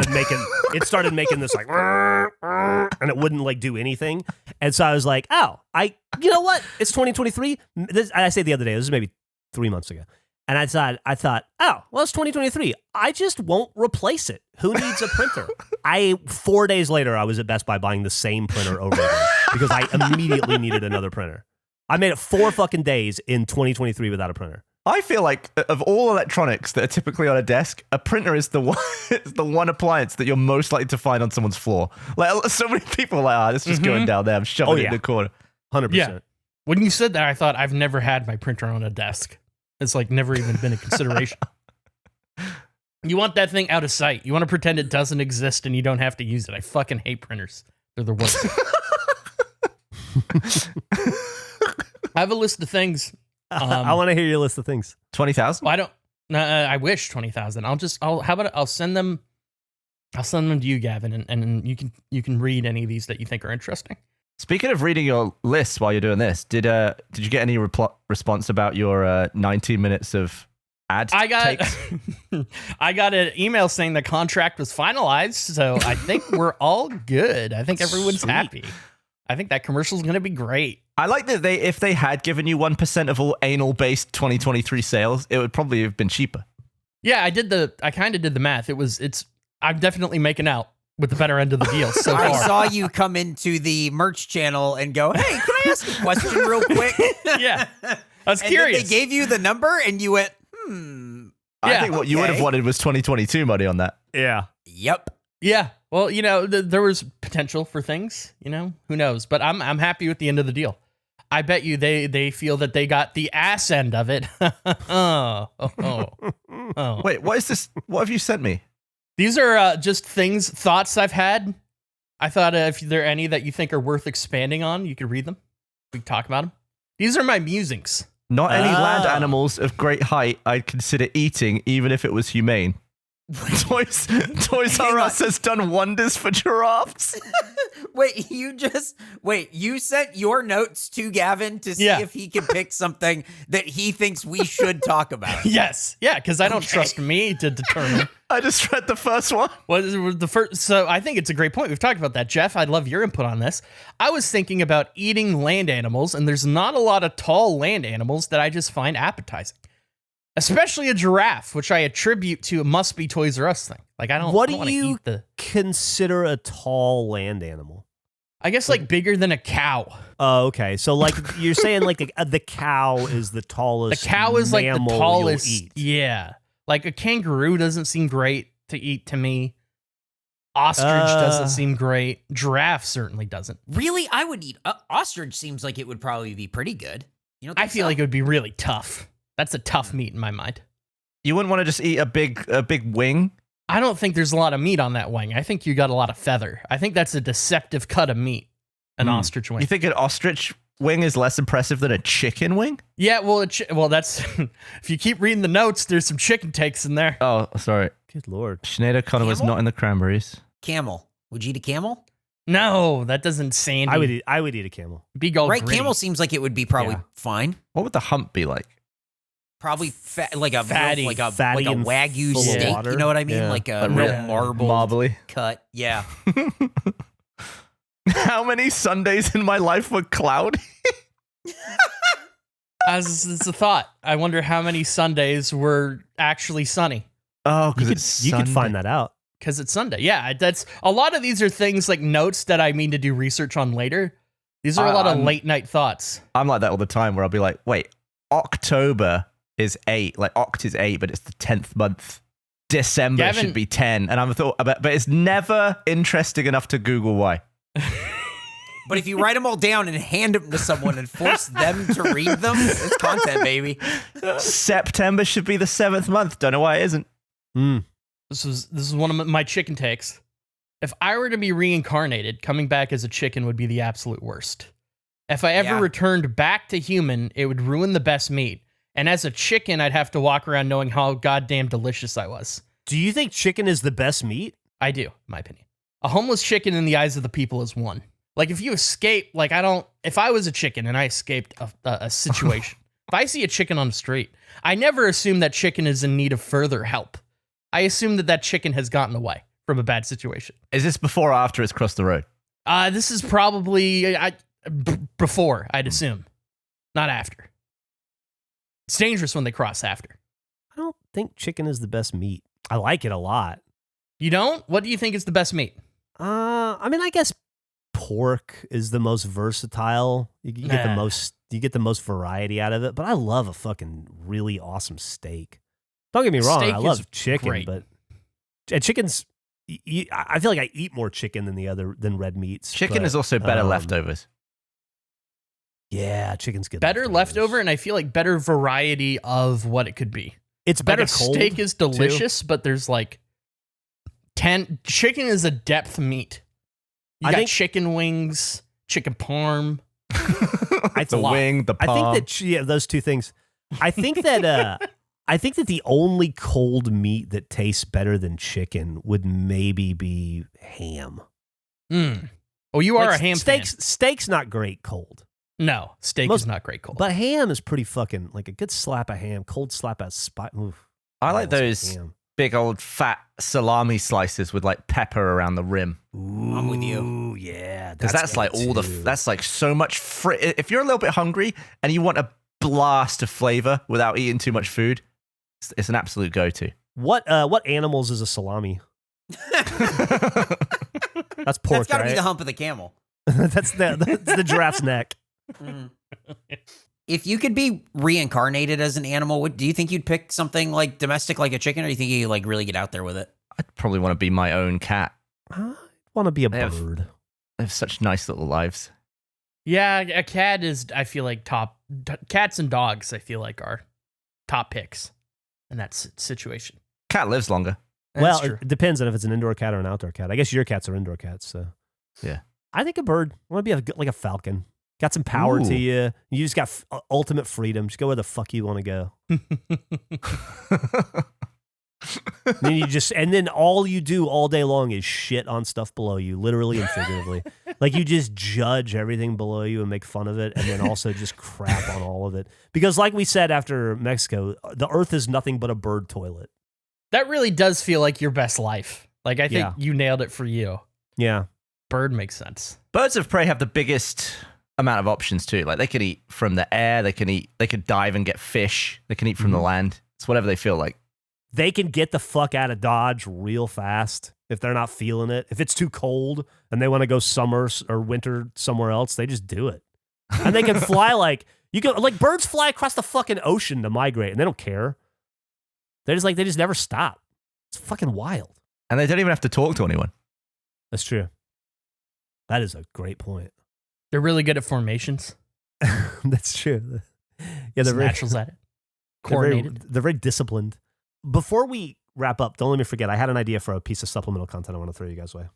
It started making this like, and it wouldn't like do anything. And so I was like, you know what? It's 2023. I say the other day. This is maybe 3 months ago. And I thought, oh, well, it's 2023. I just won't replace it. Who needs a printer? 4 days later, I was at Best Buy buying the same printer over again because I immediately needed another printer. I made it 4 fucking days in 2023 without a printer. I feel like of all electronics that are typically on a desk, a printer is the one appliance that you're most likely to find on someone's floor. Like so many people are like, this is just going down there. I'm shoving it in the corner. 100%. Yeah. When you said that, I thought I've never had my printer on a desk. It's like never even been a consideration. You want that thing out of sight. You want to pretend it doesn't exist and you don't have to use it. I fucking hate printers. They're the worst. I have a list of things. I want to hear your list of things. 20,000? Well, I don't. I wish 20,000. I'll send them. I'll send them to you, Gavin, and you can read any of these that you think are interesting. Speaking of reading your lists while you're doing this, did you get any response about your 19 minutes of ad takes? I got an email saying the contract was finalized, so I think we're all good. I think everyone's happy. I think that commercial is going to be great. I like that if they had given you 1% of all anal-based 2023 sales, it would probably have been cheaper. Yeah, I kind of did the math. I'm definitely making out with the better end of the deal so far. I saw you come into the merch channel and go, hey, can I ask a question real quick? Yeah. I was curious. Then they gave you the number and you went, I think what you would have wanted was 2022 money on that. Yeah. Yep. Yeah. Well, there was potential for things, who knows? But I'm happy with the end of the deal. I bet you they feel that they got the ass end of it. Oh. Wait, what is this? What have you sent me? These are just thoughts I've had. I thought if there are any that you think are worth expanding on, you could read them. We can talk about them. These are my musings. Not any land animals of great height I'd consider eating, even if it was humane. Toys R Us has done wonders for giraffes. You sent your notes to Gavin to see if he can pick something that he thinks we should talk about. Yes. Yeah, because I don't trust me to determine. I just read the first one. The first, so I think it's a great point. We've talked about that, Jeff. I'd love your input on this. I was thinking about eating land animals, and there's not a lot of tall land animals that I just find appetizing. Especially a giraffe, which I attribute to a must be Toys R Us thing. Like I don't. What do you consider a tall land animal? I guess like bigger than a cow. Oh, okay. So like you're saying, like the cow is the tallest. The cow is like the tallest. Eat. Yeah, like a kangaroo doesn't seem great to eat to me. Ostrich doesn't seem great. Giraffe certainly doesn't. Really, I would eat ostrich. Seems like it would probably be pretty good. I feel like it would be really tough. That's a tough meat in my mind. You wouldn't want to just eat a big wing? I don't think there's a lot of meat on that wing. I think you got a lot of feather. I think that's a deceptive cut of meat, an ostrich wing. You think an ostrich wing is less impressive than a chicken wing? Yeah, well, that's if you keep reading the notes, there's some chicken takes in there. Oh, sorry. Good lord. Sinead O'Connor was Camel? not in the cranberries. Camel. Would you eat a camel? No, that doesn't Sandy. I would eat a camel. Big old Right, gritty. camel seems like it would be probably Yeah. fine. What would the hump be like? Probably like a Fatty. like a Fatty like a and wagyu full of steak. water. You know what I mean? Yeah. Like a Like real real marbled Marbly. cut. Yeah. How many Sundays in my life were cloudy? As it's a thought. I wonder how many Sundays were actually sunny. Oh, You because could, you could find that out. Because it's Sunday. Yeah, that's a lot of these are things like notes that I mean to do research on later. These are a lot of late night thoughts. I'm like that all the time where I'll be like, wait, October is 8. Like, Oct is 8, but it's the 10th month. December Gavin- should be 10. And I'm thought about, but it's never interesting enough to Google why. But if you write them all down and hand them to someone and force them to read them, it's content, baby. September should be the 7th month. Don't know why it isn't. Mm. This is one of my chicken takes. If I were to be reincarnated, coming back as a chicken would be the absolute worst. If I ever Yeah. returned back to human, it would ruin the best meat. And as a chicken, I'd have to walk around knowing how goddamn delicious I was. Do you think chicken is the best meat? I do, in my opinion. A homeless chicken in the eyes of the people is one. Like, if you escape, like, if I was a chicken and I escaped a situation, if I see a chicken on the street, I never assume that chicken is in need of further help. I assume that chicken has gotten away from a bad situation. Is this before or after it's crossed the road? This is probably before, I'd assume, not after. It's dangerous when they cross after. I don't think chicken is the best meat. I like it a lot. You don't? What do you think is the best meat? I mean, I guess pork is the most versatile. You get the Nah. most. You get the most variety out of it. But I love a fucking really awesome steak. Don't get me wrong. Steak I is love chicken, great. but and chicken's. I feel like I eat more chicken than red meats. Chicken but, is also better um, leftovers. Yeah, chicken's good. Better leftover, and I feel like better variety of what it could be. It's better Like a cold. steak is delicious, but there's like 10. Chicken is a depth meat. You I got think- chicken wings, chicken parm. The lot. wing, the palm. I think that those two things. I think that I think that the only cold meat that tastes better than chicken would maybe be ham. Oh, you are Like, a ham Steak's not great cold, fan. No, steak Most- is not great cold. but ham is pretty fucking like a good slap of ham, cold slap of spice. I like those big old fat salami slices with like pepper around the rim. I'm with you. Ooh, yeah, Because that's like all that's like so much if you're a little bit hungry and you want a blast of flavor without eating too much food, it's an absolute go-to. What animals is a salami? That's pork, That's got to right? be the hump of the camel. that's the giraffe's neck. If you could be reincarnated as an animal, do you think you'd pick something like domestic, like a chicken, or do you think you like really get out there with it? I'd probably want to be my own cat. I want to be a They have- bird. They have such nice little lives. Yeah, a cat is, I feel like, cats and dogs, I feel like, are top picks in that situation. Cat lives longer. Well, That's true. it depends on if it's an indoor cat or an outdoor cat. I guess your cats are indoor cats, so Yeah. I think a bird. I want to be like a falcon. Got some power to Ooh. you. You just got ultimate freedom. Just go where the fuck you want to go. And then all you do all day long is shit on stuff below you, literally and figuratively. Like you just judge everything below you and make fun of it, and then also just crap on all of it. Because, like we said after Mexico, the Earth is nothing but a bird toilet. That really does feel like your best life. Like, I think Yeah. you nailed it for you. Yeah. Bird makes sense. Birds of prey have the biggest amount of options too. Like they can eat from the air, they could dive and get fish, they can eat from the land. It's whatever they feel like. They can get the fuck out of Dodge real fast if they're not feeling it. If it's too cold and they want to go summer or winter somewhere else, they just do it. And they can fly like birds fly across the fucking ocean to migrate, and they don't care. They just never stop. It's fucking wild. And they don't even have to talk to anyone. That's true. That is a great point. They're really good at formations. That's true. Yeah, Just they're very, naturals at it. they're very, Coordinated. they're very disciplined. Before we wrap up, don't let me forget, I had an idea for a piece of supplemental content I want to throw you guys' way.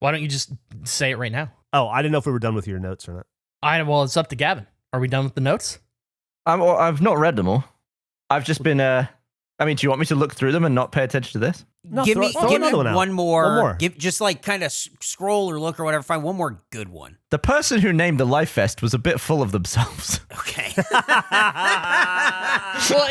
Why don't you just say it right now? Oh, I didn't know if we were done with your notes or not. Well, it's up to Gavin. Are we done with the notes? I've not read them all. I've just been. I mean, do you want me to look through them and not pay attention to this? No, give throw me another one out. one more. One more. Just like kind of scroll or look or whatever. Find one more good one. The person who named the life vest was a bit full of themselves. Okay. Well,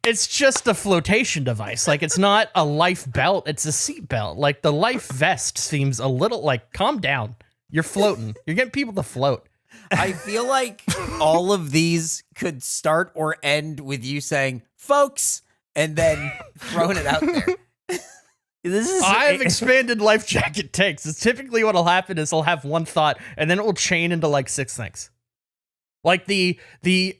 it's just a flotation device. Like, it's not a life belt, it's a seat belt. Like, the life vest seems a little like, calm down. You're floating. You're getting people to float. I feel like all of these could start or end with you saying, folks, and then throwing it out there. I've expanded life jacket takes. It's typically what'll happen is I'll have one thought and then it will chain into like 6 things. Like the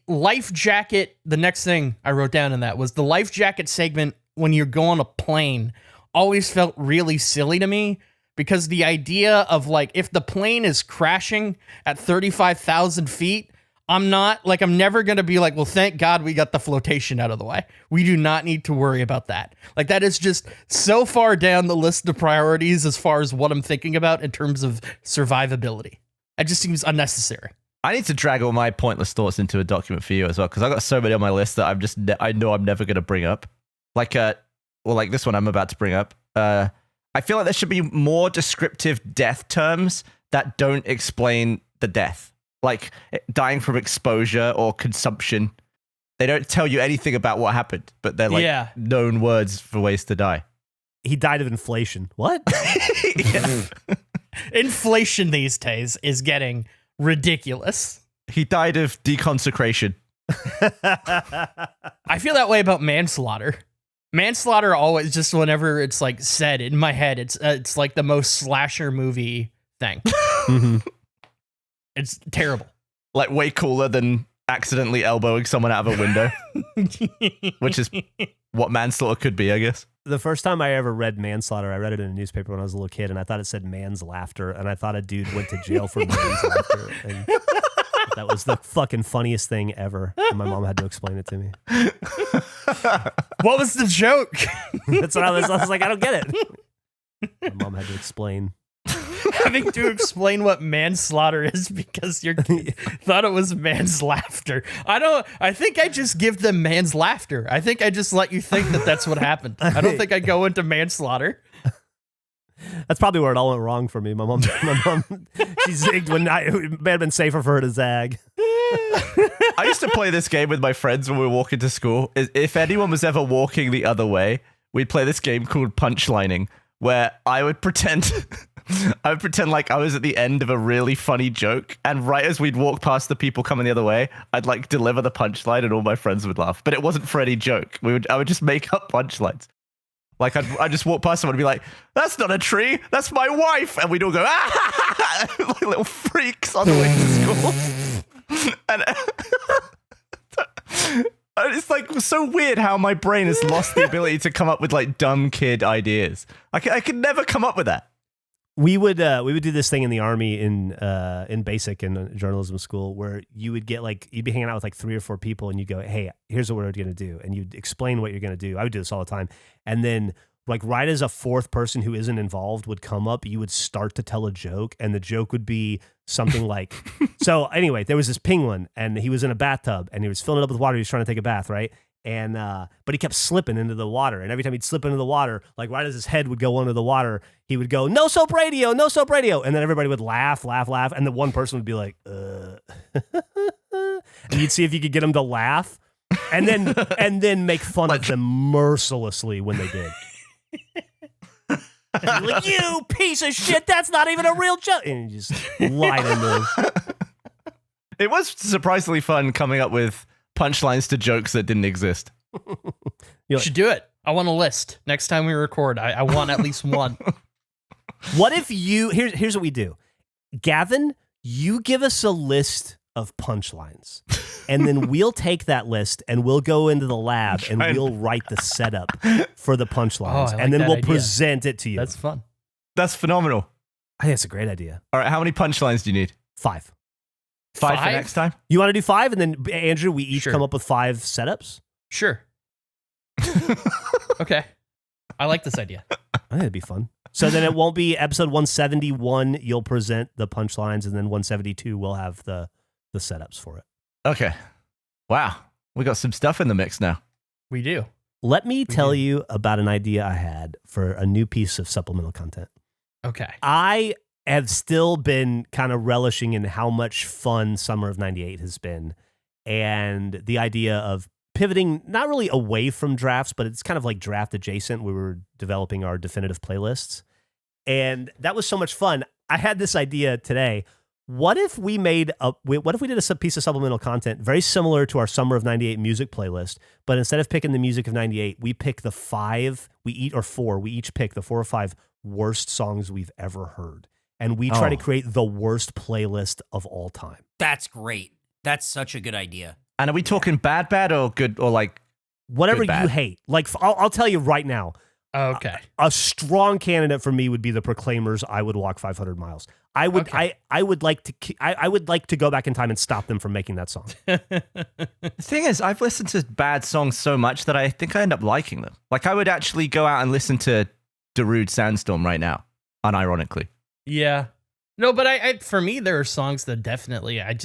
life jacket, the next thing I wrote down in that was the life jacket segment when you're going on a plane always felt really silly to me because the idea of like, if the plane is crashing at 35,000 feet, I'm never going to be like, well, thank God we got the flotation out of the way. We do not need to worry about that. Like, that is just so far down the list of priorities as far as what I'm thinking about in terms of survivability. It just seems unnecessary. I need to drag all my pointless thoughts into a document for you as well, because I've got so many on my list that I know I'm never going to bring up. Like this one I'm about to bring up. I feel like there should be more descriptive death terms that don't explain the death. Like dying from exposure or consumption. They don't tell you anything about what happened, but they're like known words for ways to die. He died of inflation. What? Inflation these days is getting ridiculous. He died of deconsecration. I feel that way about manslaughter. Manslaughter always, just whenever it's like said in my head, it's like the most slasher movie thing. Mm-hmm. It's terrible. Like way cooler than accidentally elbowing someone out of a window, which is what manslaughter could be, I guess. The first time I ever read manslaughter, I read it in a newspaper when I was a little kid, and I thought it said man's laughter, and I thought a dude went to jail for man's laughter. And that was the fucking funniest thing ever. And my mom had to explain it to me. What was the joke? That's what I was like, I don't get it. My mom had to explain. Having to explain what manslaughter is because your kid thought it was man's laughter. I think I just give them man's laughter. I think I just let you think that that's what happened. I don't think I go into manslaughter. That's probably where it all went wrong for me. My mom, she zigged when it may have been safer for her to zag. I used to play this game with my friends when we were walking to school. If anyone was ever walking the other way, we'd play this game called punchlining, where I would pretend like I was at the end of a really funny joke, and right as we'd walk past the people coming the other way, I'd like deliver the punchline and all my friends would laugh. But it wasn't for any joke. I would just make up punchlines. Like I'd just walk past someone and be like, "That's not a tree, that's my wife," and we'd all go ah, like little freaks on the way to school. And it's like so weird how my brain has lost the ability to come up with like dumb kid ideas. I could never come up with that. We would do this thing in the Army in basic in journalism school where you would get you'd be hanging out with like 3 or 4 people and you go, hey, here's what we're going to do. And you'd explain what you're going to do. I would do this all the time. And then like right as a 4th person who isn't involved would come up, you would start to tell a joke. And the joke would be something like, so anyway, there was this penguin and he was in a bathtub and he was filling it up with water. He was trying to take a bath, right? And but he kept slipping into the water, and every time he'd slip into the water, like right as his head would go under the water, he would go, "No soap radio, no soap radio," and then everybody would laugh, and the one person would be like, and you'd see if you could get him to laugh, and then make fun of them mercilessly when they did. You're like, "You piece of shit, that's not even a real joke," and you just lied into him. It was surprisingly fun coming up with punchlines to jokes that didn't exist. You should do it. I want a list. Next time we record, I want at least one. What if here's what we do. Gavin, you give us a list of punchlines, and then we'll take that list and we'll go into the lab and we'll write the setup for the punchlines, and then we'll present it to you. That's fun. That's phenomenal. I think it's a great idea. All right, how many punchlines do you need? 5. 5 for next time? You want to do 5, and then Andrew, we each come up with 5 setups? Sure. Okay. I like this idea. I think it'd be fun. So then it won't be episode 171. You'll present the punchlines, and then 172 we'll have the setups for it. Okay. Wow. We got some stuff in the mix now. We do. Let me tell you about an idea I had for a new piece of supplemental content. Okay. I have still been kind of relishing in how much fun Summer of 98 has been, and the idea of pivoting not really away from drafts, but it's kind of like draft adjacent. We were developing our definitive playlists, and that was so much fun. I had this idea today. What if we did a piece of supplemental content very similar to our Summer of 98 music playlist, but instead of picking the music of 98, we pick we each pick the 4 or 5 worst songs we've ever heard. And we try to create the worst playlist of all time. That's great. That's such a good idea. And are we talking bad or good or like whatever good, bad? you hate? Like I'll tell you right now. Okay. A strong candidate for me would be the Proclaimers. I would walk 500 miles. I would like to go back in time and stop them from making that song. The thing is, I've listened to bad songs so much that I think I end up liking them. Like I would actually go out and listen to Darude Sandstorm right now, unironically. Yeah. No, but I for me, there are songs that definitely I'm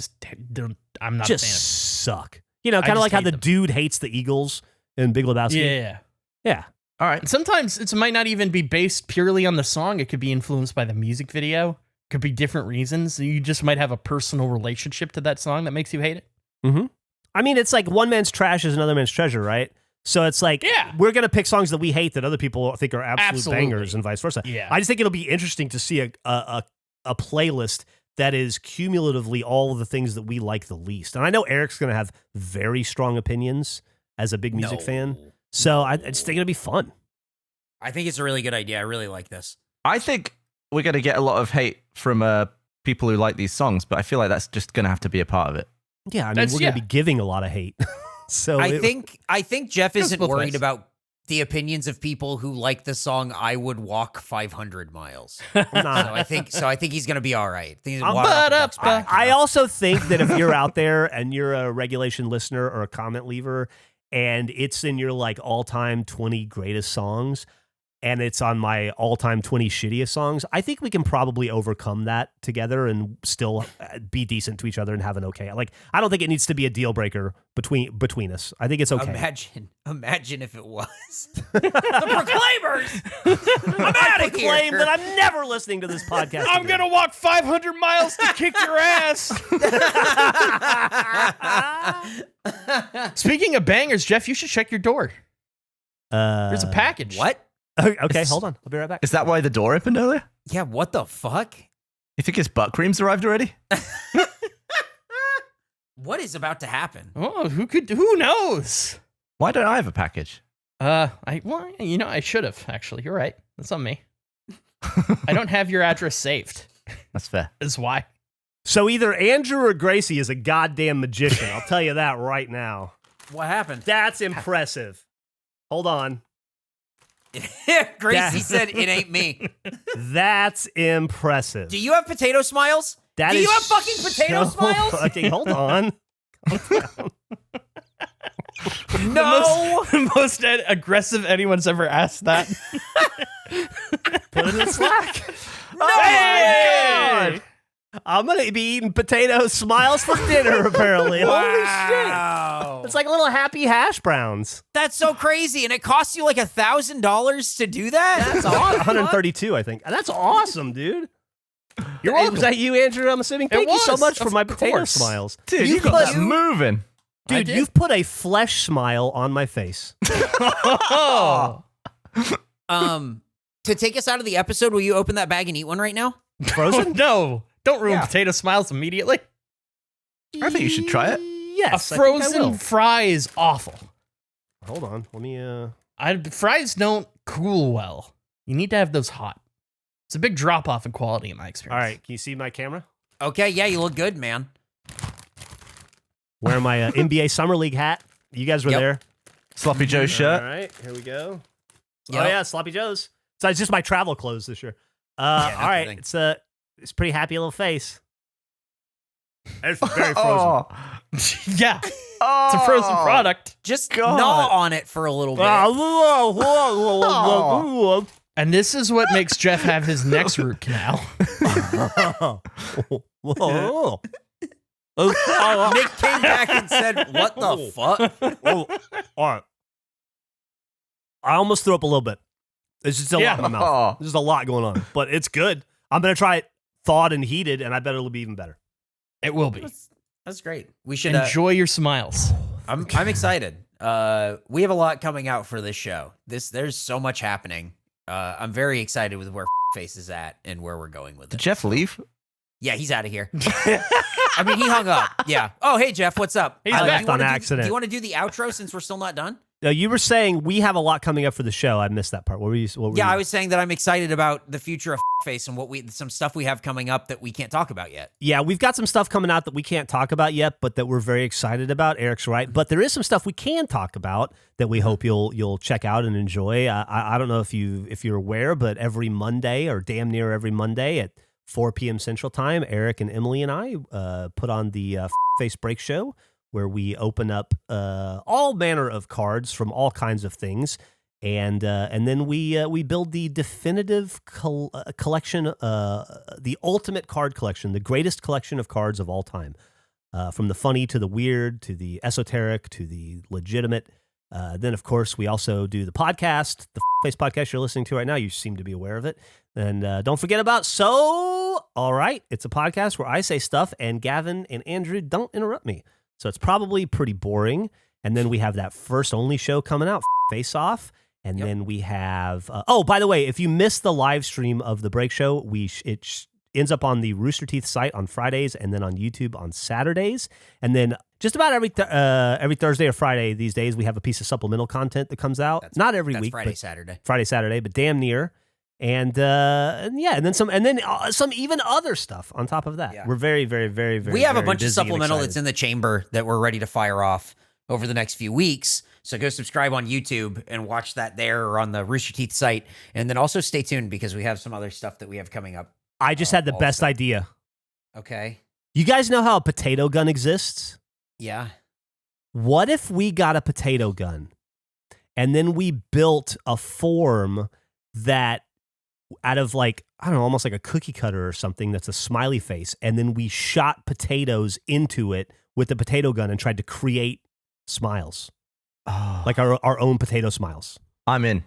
not Just a fan of. suck. You know, kind of just like how hate the them. dude hates the Eagles in Big Lebowski. Yeah. Yeah. All right. And sometimes it might not even be based purely on the song. It could be influenced by the music video. Could be different reasons. You just might have a personal relationship to that song that makes you hate it. Mm-hmm. I mean, it's like one man's trash is another man's treasure, right? So it's like, we're going to pick songs that we hate that other people think are absolute bangers and vice versa. Yeah. I just think it'll be interesting to see a playlist that is cumulatively all of the things that we like the least. And I know Eric's going to have very strong opinions as a big music fan. So I just think it'll be fun. I think it's a really good idea. I really like this. I think we're going to get a lot of hate from people who like these songs, but I feel like that's just going to have to be a part of it. Yeah, I mean, we're going to be giving a lot of hate. So I think Jeff isn't both worried ways. about the opinions of people who like the song "I Would Walk 500 Miles." I'm not. So I think he's gonna be all right. I think he's I'm- water off a duck's back, you I know? also think that if you're out there and you're a regulation listener or a comment leaver and it's in your like all-time 20 greatest songs and it's on my all-time 20 shittiest songs, I think we can probably overcome that together and still be decent to each other and have an okay. Like, I don't think it needs to be a deal breaker between us. I think it's okay. Imagine if it was the Proclaimers. I'm out of here. Claim that I'm never listening to this podcast. I'm again. going to walk 500 miles to kick your ass. Speaking of bangers, Jeff, you should check your door. There's a package. What? Okay, hold on. I'll be right back. Is that why the door opened earlier? Yeah. What the fuck? You think his butt cream's arrived already? What is about to happen? Oh, who knows? Why don't I have a package? I should have actually. You're right. That's on me. I don't have your address saved. That's fair. That's why. So either Andrew or Gracie is a goddamn magician. I'll tell you that right now. What happened? That's impressive. Hold on. Gracie said it ain't me. That's impressive. Do you have potato smiles? That Do is you have fucking potato so smiles? Okay, hold on. No. The most aggressive anyone's ever asked that. Put it in Slack. No. Hey! I'm going to be eating potato smiles for dinner, apparently. Holy Wow. shit. It's like little happy hash browns. That's so crazy, and it costs you like $1,000 to do that. That's awesome. 132, I think. That's awesome, dude. You're welcome. Was that you, Andrew? I'm assuming. Thank you so was, much for of my potato course. smiles. Dude, you got that moving. Dude, did. you've put a flesh smile on my face. Oh. To take us out of the episode, will you open that bag and eat one right now? Frozen? No. Don't ruin Yeah. potato smiles immediately. I think you should try it. Yes. A I think I will. frozen fry is awful. Hold on. Let me. Fries don't cool well. You need to have those hot. It's a big drop off in quality in my experience. All right. Can you see my camera? Okay, yeah, you look good, man. Wearing my NBA Summer League hat. You guys were Yep. there. Sloppy Joe shirt. All right. Here we go. Yep. Oh, yeah. Sloppy Joe's. So it's just my travel clothes this year. no All right. kidding. It's a pretty happy little face. It's very frozen. Oh. Yeah. Oh. It's a frozen product. Just God. gnaw on it for a little bit. And And this is what makes Jeff have his next root canal. Whoa. Nick came back and said, "What the fuck?" Oh, all right. I almost threw up a little bit. There's just a lot in my mouth. There's a lot going on, but it's good. I'm going to try it thawed and heated, and I bet it'll be even better. It will be. That's great. We should enjoy your smiles. I'm excited. We have a lot coming out for this show. There's so much happening. I'm very excited with where Face is at and where we're going with it. Did Jeff leave? Yeah, he's out of here. I mean, he hung up. Yeah. Oh, hey, Jeff, what's up? He's back on accident. Do you want to do the outro since we're still not done? You were saying we have a lot coming up for the show. I missed that part. What were you? I was saying that I'm excited about the future of Face and some stuff we have coming up that we can't talk about yet. Yeah, we've got some stuff coming out that we can't talk about yet, but that we're very excited about. Eric's right, but there is some stuff we can talk about that we hope you'll check out and enjoy. I don't know if you're aware, but every Monday or damn near every Monday at 4 p.m. Central Time, Eric and Emily and I put on the Face Break Show, where we open up all manner of cards from all kinds of things, and then we build the definitive collection, the ultimate card collection, the greatest collection of cards of all time, from the funny to the weird to the esoteric to the legitimate. Then, of course, we also do the podcast, the Face podcast you're listening to right now. You seem to be aware of it. And don't forget about All Right. It's a podcast where I say stuff, and Gavin and Andrew don't interrupt me. So it's probably pretty boring. And then we have that first only show coming out, Face Off. And then we have... by the way, if you missed the live stream of the break show, it ends up on the Rooster Teeth site on Fridays and then on YouTube on Saturdays. And then just about every Thursday or Friday these days, we have a piece of supplemental content that comes out. Not every week. Friday, Saturday, but damn near. And then some even other stuff on top of that. Yeah. We're very, very, very, very. We have a bunch of supplemental that's in the chamber that we're ready to fire off over the next few weeks. So go subscribe on YouTube and watch that there or on the Rooster Teeth site, and then also stay tuned because we have some other stuff that we have coming up. I just had the best idea. Okay. You guys know how a potato gun exists? Yeah. What if we got a potato gun, and then we built a form that, out of almost like a cookie cutter or something that's a smiley face, and then we shot potatoes into it with the potato gun and tried to create smiles. Like our own potato smiles. I'm in.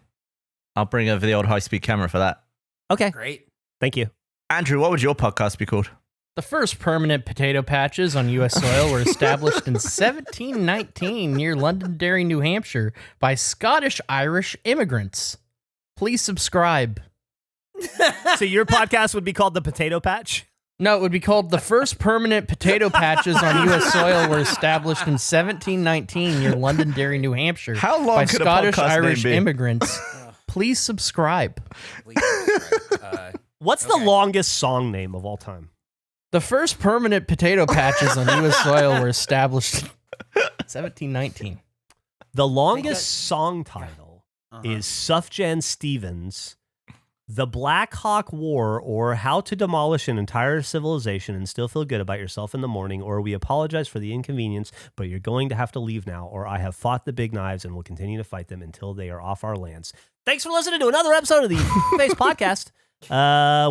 I'll bring over the old high-speed camera for that. Okay. Great. Thank you. Andrew, what would your podcast be called? The first permanent potato patches on U.S. soil were established in 1719 near Londonderry, New Hampshire by Scottish-Irish immigrants. Please subscribe. So your podcast would be called The Potato Patch? No, it would be called The First Permanent Potato Patches on U.S. Soil were established in 1719 near Londonderry, New Hampshire. How long by could a podcast Scottish-Irish name be? immigrants. Please subscribe. What's the longest song name of all time? The first permanent potato patches on U.S. soil were established in 1719. The longest song title is Sufjan Stevens' The Black Hawk War, or How to Demolish an Entire Civilization and Still Feel Good About Yourself in the Morning, or We Apologize for the Inconvenience, but You're Going to Have to Leave Now, or I Have Fought the Big Knives and Will Continue to Fight Them Until They Are Off Our Lands. Thanks for listening to another episode of the Face Podcast.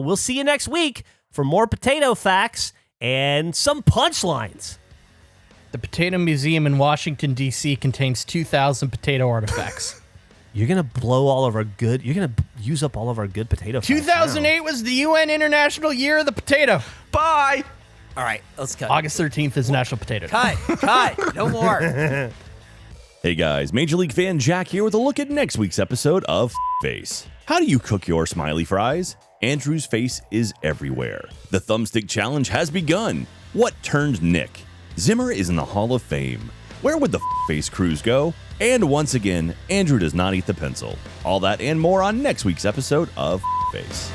We'll see you next week for more potato facts and some punchlines. The Potato Museum in Washington, D.C. contains 2,000 potato artifacts. You're going to blow all of our good... You're going to use up all of our good potato facts. 2008 was the UN International Year of the Potato. Bye! All right, let's cut. August 13th is National Potato Day. Cut. No more. Hey guys, Major League fan Jack here with a look at next week's episode of Face. How do you cook your smiley fries? Andrew's face is everywhere. The thumbstick challenge has begun. What turned Nick? Zimmer is in the Hall of Fame. Where would the Face crews go? And once again, Andrew does not eat the pencil. All that and more on next week's episode of Face.